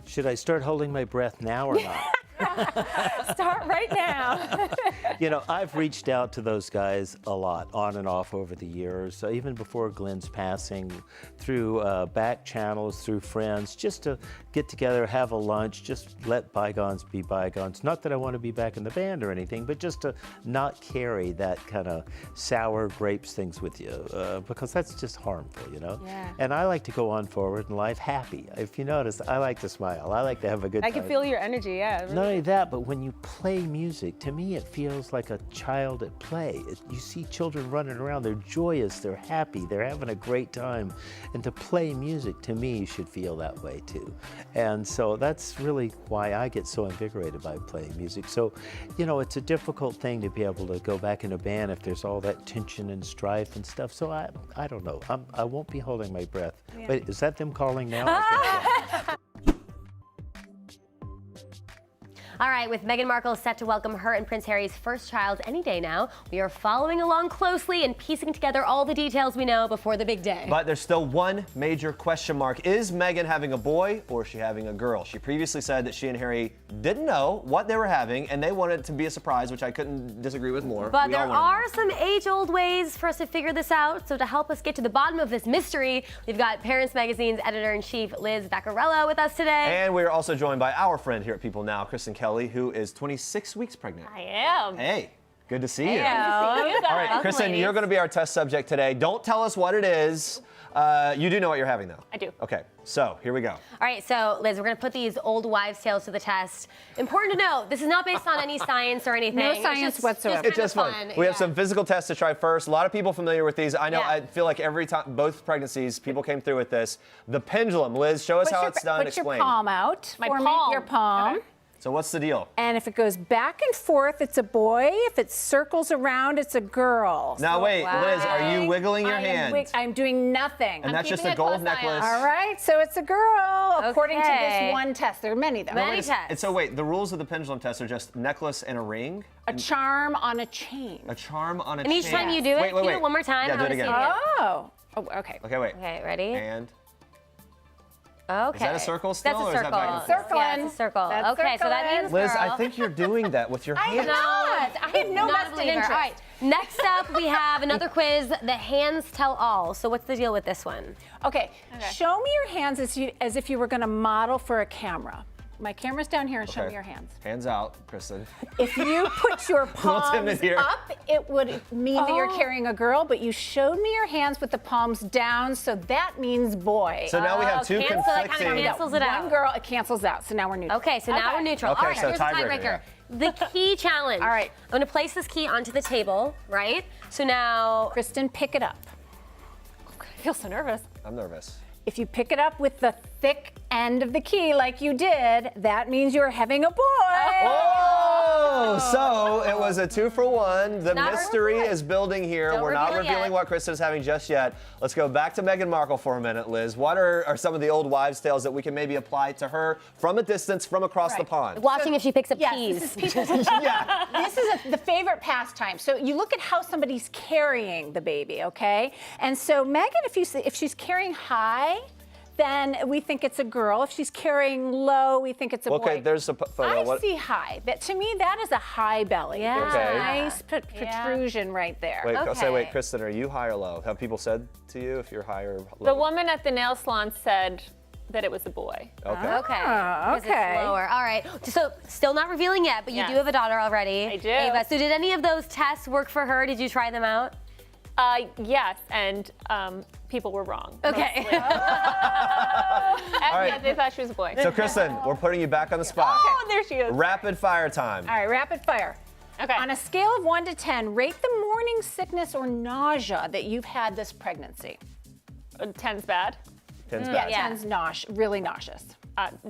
Should I start holding my breath now or not? Start right now. You know, I've reached out to those guys a lot, on and off over the years, even before Glenn's passing, through back channels, through friends, just to get together, have a lunch, just let bygones be bygones. Not that I want to be back in the band or anything, but just to not carry that kind of sour grapes things with you, because that's just harmful, you know? Yeah. And I like to go on forward in life happy. If you notice, I like to smile. I like to have a good time. I can feel your energy, yeah. Not only that, but when you play music, to me it feels like a child at play. You see children running around, they're joyous, they're happy, they're having a great time. And to play music, to me, you should feel that way too. And so that's really why I get so invigorated by playing music. So, you know, it's a difficult thing to be able to go back in a band if there's all that tension and strife and stuff. So I don't know. I won't be holding my breath. Yeah. Wait, is that them calling now? All right, with Meghan Markle set to welcome her and Prince Harry's first child any day now, we are following along closely and piecing together all the details we know before the big day. But there's still one major question mark. Is Meghan having a boy or is she having a girl? She previously said that she and Harry didn't know what they were having and they wanted it to be a surprise, which I couldn't disagree with more. But there are some age-old ways for us to figure this out. So to help us get to the bottom of this mystery, we've got Parents Magazine's editor-in-chief Liz Vaccarello with us today. And we are also joined by our friend here at People Now, Kristen Kelly, who is 26 weeks pregnant. I am. Hey, good to see you. Good to see you guys. All right, Kristen, you're going to be our test subject today. Don't tell us what it is. You do know what you're having, though. I do. Okay, so here we go. All right, so Liz, we're going to put these old wives' tales to the test. Important to note, this is not based on any science or anything. No science whatsoever. It's just fun. We have some physical tests to try first. A lot of people familiar with these. I know. I feel like every time, both pregnancies, people came through with this. The pendulum. Liz, show us how it's done. Put your Explain. palm out. My palm. Your palm. Okay. So what's the deal? And if it goes back and forth, it's a boy. If it circles around, it's a girl. Now wait, Liz, are you wiggling your hand? I'm doing nothing. And that's just a gold necklace. All right, so it's a girl, according to this one test. There are many, though. Many tests. And so wait, the rules of the pendulum test are just necklace and a ring? A charm on a chain. A charm on a And chain. each time you do it, can you do it one more time? Yeah, do it again. Oh, okay. Okay, wait. Okay, ready? And? Okay. Is that a circle still? That's a or is that back and circle. forth? Yeah, it's a circle. That's okay, so that means Liz, girl. I think you're doing that with your I hand. am not. I have no Not a vested believer. interest. All right, next up we have another quiz, the hands tell all. So what's the deal with this one? Okay, show me your hands as if you were going to model for a camera. My camera's down here, and show me your hands. Hands out, Kristen. If you put your palms timid here. up, it would mean that you're carrying a girl, but you showed me your hands with the palms down, so that means boy. So now we have two cancel, that conflicting. kind of cancels it out. One girl, it cancels out, so now we're neutral. Okay, so now we're neutral. Okay, All right, so here's the tiebreaker, tiebreaker. The key challenge. All right. I'm going to place this key onto the table, right? So now... Kristen, pick it up. I feel so nervous. I'm nervous. If you pick it up with the thick end of the key like you did, that means you're having a boy. Oh, so it was a 2-for-1. The Not mystery revealing. is building here. Don't We're not reveal revealing yet. what Kristen is having just yet. Let's go back to Meghan Markle for a minute, Liz. What are some of the old wives' tales that we can maybe apply to her from a distance, from across the pond? Watching if she picks up keys. This is people's This is the favorite pastime. So you look at how somebody's carrying the baby, okay? And so Meghan, if she's carrying high, then we think it's a girl. If she's carrying low, we think it's a boy. Okay, there's a photo. I see high. To me, that is a high belly. Yeah. There's Okay. a nice protrusion right there. Wait, Okay. wait, Kristen, are you high or low? Have people said to you if you're high or low? The woman at the nail salon said that it was a boy. Okay. Okay. Because okay. It's lower. All right. So still not revealing yet, but you do have a daughter already. I do. Ava. So did any of those tests work for her? Did you try them out? Yes, and people were wrong. Okay. right. They thought she was a boy. So, Kristen, we're putting you back on the spot. Oh, there she is. Rapid fire time. All right, rapid fire. Okay. On a scale of 1 to 10, rate the morning sickness or nausea that you've had this pregnancy. 10's bad. 10's Yeah, bad. 10's really nauseous.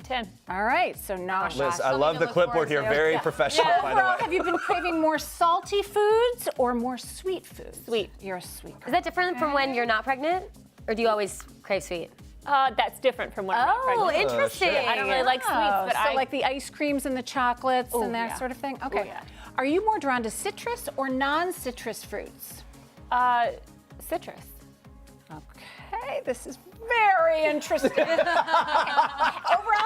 10. All right, so nauseous. Liz, I love the clipboard here. Very professional, by the Overall, way. have you been craving more salty foods or more sweet foods? Sweet. You're a sweet girl. Is that different from when you're not pregnant? Or do you always crave sweet? That's different from when I'm not pregnant. Oh, interesting. I don't really like sweets, but so like the ice creams and the chocolates and that yeah. sort of thing? Okay. yeah. Are you more drawn to citrus or non-citrus fruits? Citrus. Okay, this is very interesting. Okay. Overall,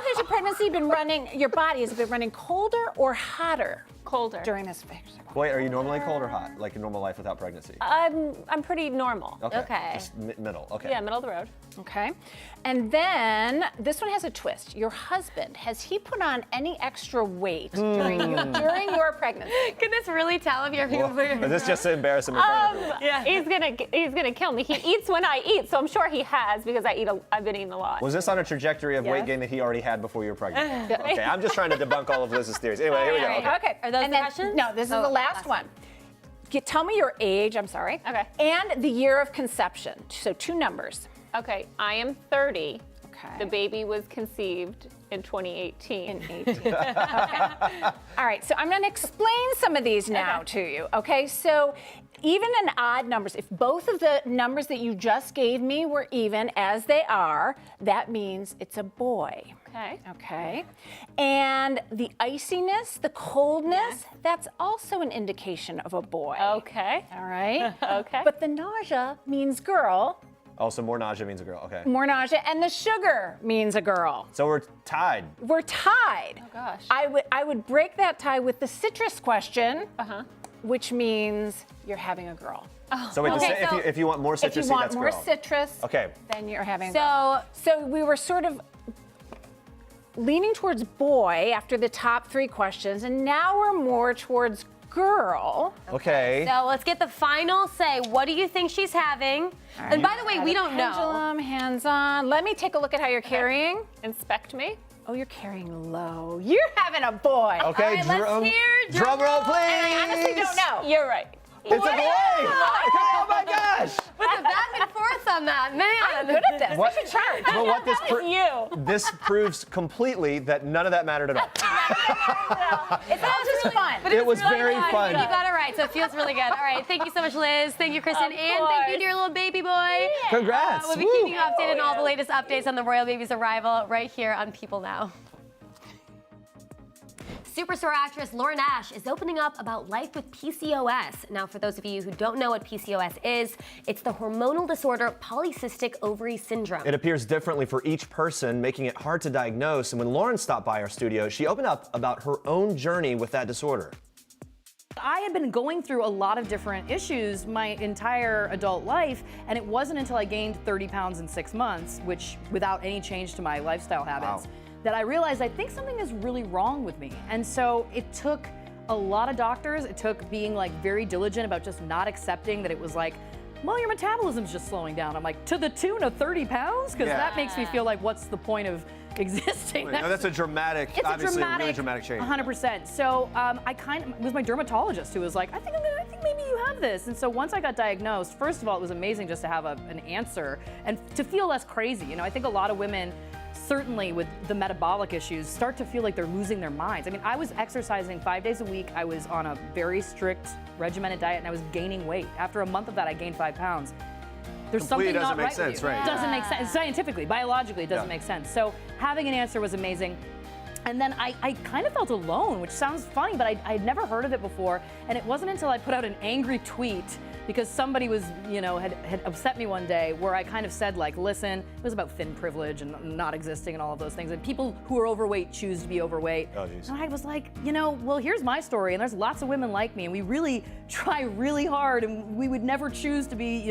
has your pregnancy been running, your body, has it been running colder or hotter? Colder. During this phase? Wait, are you normally cold or hot? Like a normal life without pregnancy? I'm pretty normal. Okay. Okay. Just middle. Okay. Yeah, middle of the road. Okay. And then this one has a twist. Your husband, has he put on any extra weight during your pregnancy? Can this really tell if you're Is this just to embarrass him in front of everyone? Yeah, he's gonna kill me. He eats when I eat, so I'm sure he has because I've been eating a lot. Was this on a trajectory of weight gain that he already had before you were pregnant? Okay, I'm just trying to debunk all of Liz's theories. Anyway, here we go. Okay. Are those the questions? No, this is the last one. Tell me your age, I'm sorry. Okay. And the year of conception. So 2 numbers. Okay, I am 30. Okay. The baby was conceived in 2018. Okay. All right, so I'm going to explain some of these now to you. Okay, so even in odd numbers, if both of the numbers that you just gave me were even, as they are, that means it's a boy. Okay. Okay. And the iciness, the coldness, that's also an indication of a boy. Okay. All right. Okay. But the nausea means girl. Oh, so more nausea means a girl. Okay. More nausea, and the sugar means a girl. So we're tied. We're tied. Oh gosh. I would break that tie with the citrus question, which means you're having a girl. So wait, if you want more citrusy, if you want that's more girl. citrus, Okay. then you're having a girl. So we were sort of leaning towards boy after the top 3 questions, and now we're more towards girl. Okay. So let's get the final say. What do you think she's having? And by the way, we don't know. Pendulum, hands on. Let me take a look at how you're carrying. Inspect me. Oh, you're carrying low. You're having a boy. Okay, All right, let's hear drum roll, please. I honestly don't know. You're right. It's a boy! Oh my gosh! With the back and forth on that, man. I'm good at this. What- I should charge. But what you. this proves completely that none of that mattered at all. It's all just fun. But It was really very fun. You got it right, so it feels really good. All right, thank you so much, Liz. Thank you, Kristen. And thank you, dear little baby boy. Congrats. We'll be keeping you updated on all the latest updates on the royal baby's arrival right here on People Now. Superstar actress Lauren Ash is opening up about life with PCOS. Now, for those of you who don't know what PCOS is, it's the hormonal disorder polycystic ovary syndrome. It appears differently for each person, making it hard to diagnose. And when Lauren stopped by our studio, she opened up about her own journey with that disorder. I had been going through a lot of different issues my entire adult life, and it wasn't until I gained 30 pounds in 6 months, which without any change to my lifestyle habits, that I realized I think something is really wrong with me. And so it took a lot of doctors. It took being like very diligent about just not accepting that it was like, well, your metabolism's just slowing down. I'm like, to the tune of 30 pounds? Because that makes me feel like, what's the point of existing? No, that's a dramatic, obviously a really dramatic change. 100%. So it was my dermatologist who was like, I think maybe you have this. And so once I got diagnosed, first of all, it was amazing just to have an answer and to feel less crazy. You know, I think a lot of women, certainly with the metabolic issues, start to feel like they're losing their minds. I mean, I was exercising 5 days a week. I was on a very strict regimented diet and I was gaining weight. After a month of that, I gained 5 pounds. There's something not right with you. It doesn't make sense. Scientifically, biologically, it doesn't make sense. So having an answer was amazing. And then I kind of felt alone, which sounds funny, but I'd never heard of it before. And it wasn't until I put out an angry tweet because somebody was, had upset me one day where I kind of said like, listen, it was about thin privilege and not existing and all of those things. And people who are overweight choose to be overweight. Oh, geez. And I was like, well, here's my story. And there's lots of women like me. And we really try really hard. And we would never choose to be,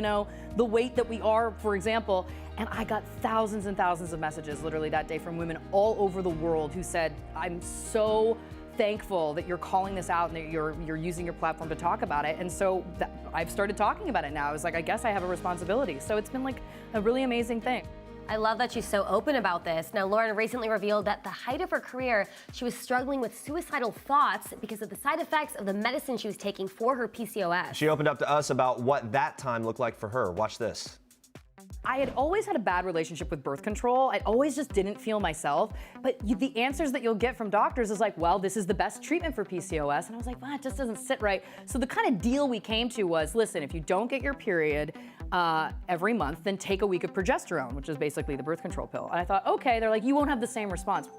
the weight that we are, for example. And I got thousands and thousands of messages literally that day from women all over the world who said, I'm so thankful that you're calling this out and that you're using your platform to talk about it. And so I've started talking about it now. I was like, I guess I have a responsibility. So it's been like a really amazing thing. I love that she's so open about this. Now, Lauren recently revealed that at the height of her career, she was struggling with suicidal thoughts because of the side effects of the medicine she was taking for her PCOS. She opened up to us about what that time looked like for her. Watch this. I had always had a bad relationship with birth control. I always just didn't feel myself. But the answers that you'll get from doctors is like, well, this is the best treatment for PCOS. And I was like, well, it just doesn't sit right. So the kind of deal we came to was, listen, if you don't get your period every month, then take a week of progesterone, which is basically the birth control pill. And I thought, okay, they're like, you won't have the same response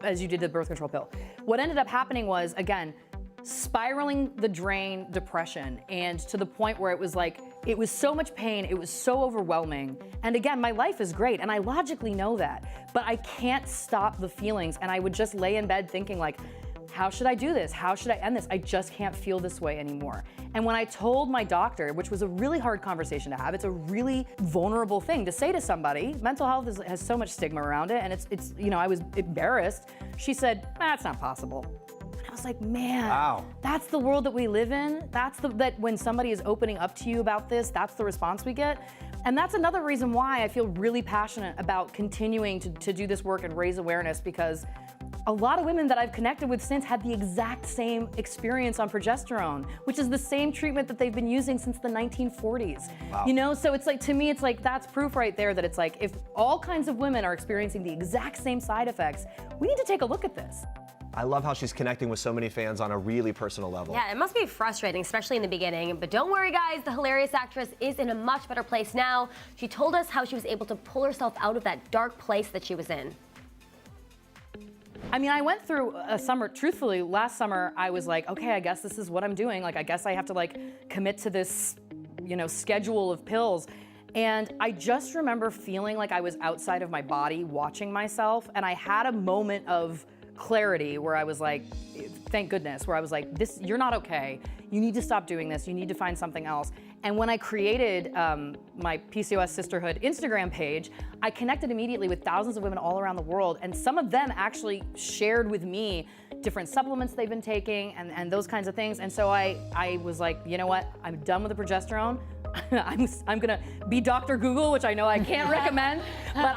as you did the birth control pill. What ended up happening was, again, spiraling the drain depression, and to the point where it was like, it was so much pain, it was so overwhelming. And again, my life is great, and I logically know that, but I can't stop the feelings, and I would just lay in bed thinking like, how should I do this? How should I end this? I just can't feel this way anymore. And when I told my doctor, which was a really hard conversation to have, it's a really vulnerable thing to say to somebody. Mental health has so much stigma around it, and it's you know, I was embarrassed. She said, that's not possible. And I was like, man, wow. That's the world that we live in. That when somebody is opening up to you about this, that's the response we get. And that's another reason why I feel really passionate about continuing to do this work and raise awareness, because a lot of women that I've connected with since had the exact same experience on progesterone, which is the same treatment that they've been using since the 1940s. Wow. You know, so it's like, to me, it's like, that's proof right there that it's like, if all kinds of women are experiencing the exact same side effects, we need to take a look at this. I love how she's connecting with so many fans on a really personal level. Yeah, it must be frustrating, especially in the beginning. But don't worry, guys, the hilarious actress is in a much better place now. She told us how she was able to pull herself out of that dark place that she was in. I mean, I went through a summer, truthfully, last summer, I was like, okay, I guess this is what I'm doing. Like, I guess I have to like commit to this, you know, schedule of pills. And I just remember feeling like I was outside of my body watching myself. And I had a moment of clarity where I was like, thank goodness, where I was like, you're not okay. You need to stop doing this. You need to find something else. And when I created my PCOS Sisterhood Instagram page, I connected immediately with thousands of women all around the world. And some of them actually shared with me different supplements they've been taking and those kinds of things. And so I was like, you know what? I'm done with the progesterone. I'm gonna be Dr. Google, which I know I can't recommend, but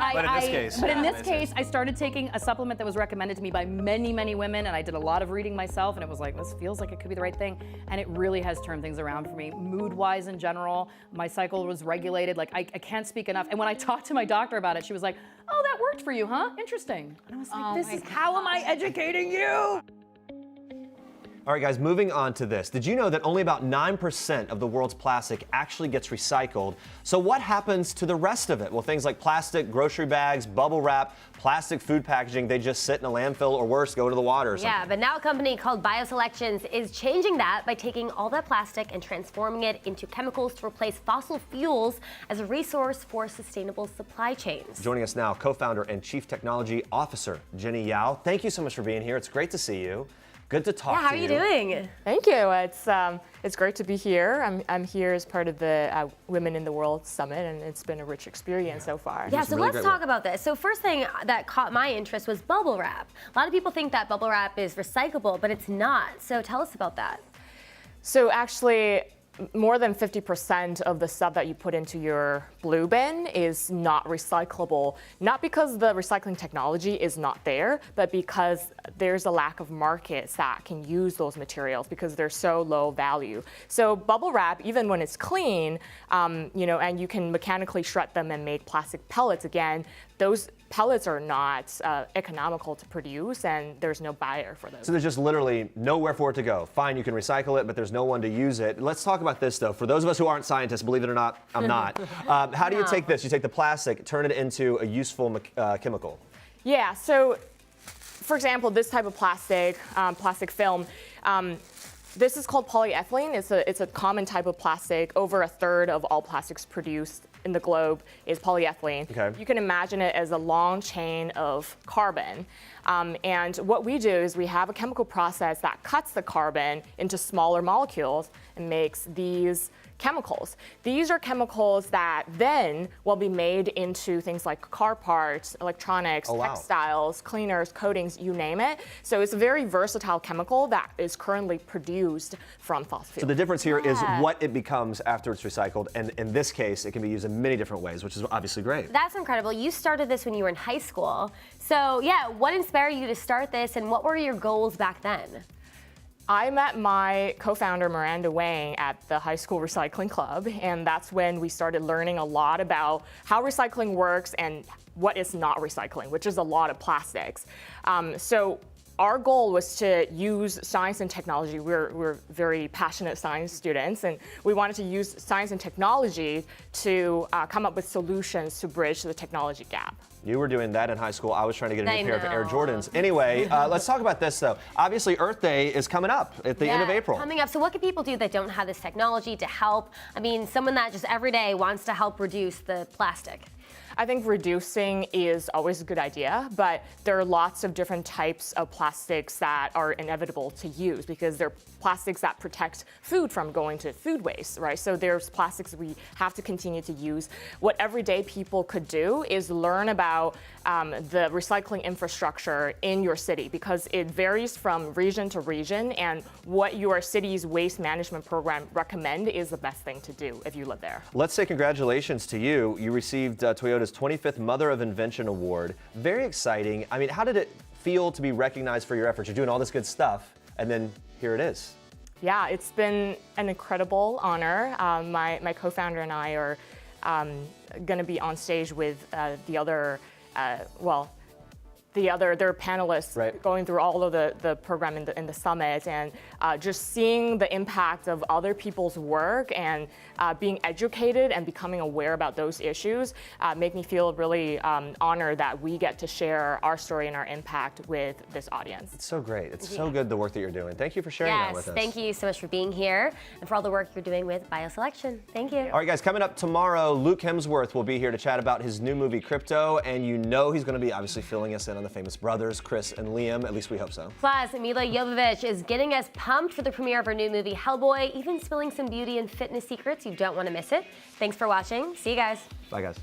in this case, I started taking a supplement that was recommended to me by many, many women, and I did a lot of reading myself, and it was like, this feels like it could be the right thing, and it really has turned things around for me. Mood-wise in general, my cycle was regulated, like I can't speak enough, and when I talked to my doctor about it, she was like, oh, that worked for you, huh? Interesting. And I was like, how am I educating you? All right, guys, moving on to this. Did you know that only about 9% of the world's plastic actually gets recycled? So what happens to the rest of it? Well, things like plastic, grocery bags, bubble wrap, plastic food packaging, they just sit in a landfill or worse, go to the water or something. Yeah, but now a company called BioSelections is changing that by taking all that plastic and transforming it into chemicals to replace fossil fuels as a resource for sustainable supply chains. Joining us now, co-founder and chief technology officer, Jenny Yao. Thank you so much for being here. It's great to see you. Good to talk to you. How are you doing? Thank you. It's great to be here. I'm here as part of the Women in the World Summit, and it's been a rich experience so far. Yeah, so really let's talk about this. So first thing that caught my interest was bubble wrap. A lot of people think that bubble wrap is recyclable, but it's not. So tell us about that. So actually, more than 50% of the stuff that you put into your blue bin is not recyclable, not because the recycling technology is not there, but because there's a lack of markets that can use those materials because they're so low value. So bubble wrap, even when it's clean, you know, and you can mechanically shred them and make plastic pellets again, those pellets are not economical to produce, and there's no buyer for those. So there's just literally nowhere for it to go. Fine, you can recycle it, but there's no one to use it. Let's talk about this, though. For those of us who aren't scientists, believe it or not, I'm not. How do you take this? You take the plastic, turn it into a useful chemical. Yeah, so for example, this type of plastic, plastic film, this is called polyethylene. It's a common type of plastic. Over a third of all plastics produced in the globe is polyethylene. Okay. You can imagine it as a long chain of carbon. And what we do is we have a chemical process that cuts the carbon into smaller molecules and makes these chemicals. These are chemicals that then will be made into things like car parts, electronics, textiles, cleaners, coatings, you name it. So it's a very versatile chemical that is currently produced from fossil fuels. So the difference here is what it becomes after it's recycled, and in this case, it can be used in many different ways, which is obviously great. That's incredible. You started this when you were in high school. So yeah, what inspired you to start this, and what were your goals back then? I met my co-founder Miranda Wang at the high school recycling club, and that's when we started learning a lot about how recycling works and what is not recycling, which is a lot of plastics. So our goal was to use science and technology. We're very passionate science students, and we wanted to use science and technology to come up with solutions to bridge the technology gap. You were doing that in high school. I was trying to get a new pair of Air Jordans. Anyway, let's talk about this, though. Obviously, Earth Day is coming up at the end of April. Coming up. So what can people do that don't have this technology to help? I mean, someone that just every day wants to help reduce the plastic. I think reducing is always a good idea, but there are lots of different types of plastics that are inevitable to use because they're plastics that protect food from going to food waste, right? So there's plastics we have to continue to use. What everyday people could do is learn about the recycling infrastructure in your city because it varies from region to region, and what your city's waste management program recommend is the best thing to do if you live there. Let's say congratulations to you. You received Toyota's 25th Mother of Invention Award. Very exciting. I mean, how did it feel to be recognized for your efforts? You're doing all this good stuff, and then here it is. Yeah, it's been an incredible honor. My co-founder and I are going to be on stage with their panelists going through all of the program in the summit, and just seeing the impact of other people's work and being educated and becoming aware about those issues make me feel really honored that we get to share our story and our impact with this audience. It's so great. It's so good the work that you're doing. Thank you for sharing that with us. Thank you so much for being here and for all the work you're doing with BioSelection. Thank you. All right, guys, coming up tomorrow, Luke Hemsworth will be here to chat about his new movie, Crypto, and you know he's going to be obviously filling us in on the famous brothers, Chris and Liam. At least we hope so. Plus, Mila Jovovich is getting us pumped for the premiere of her new movie, Hellboy, even spilling some beauty and fitness secrets. You don't want to miss it. Thanks for watching. See you guys. Bye, guys.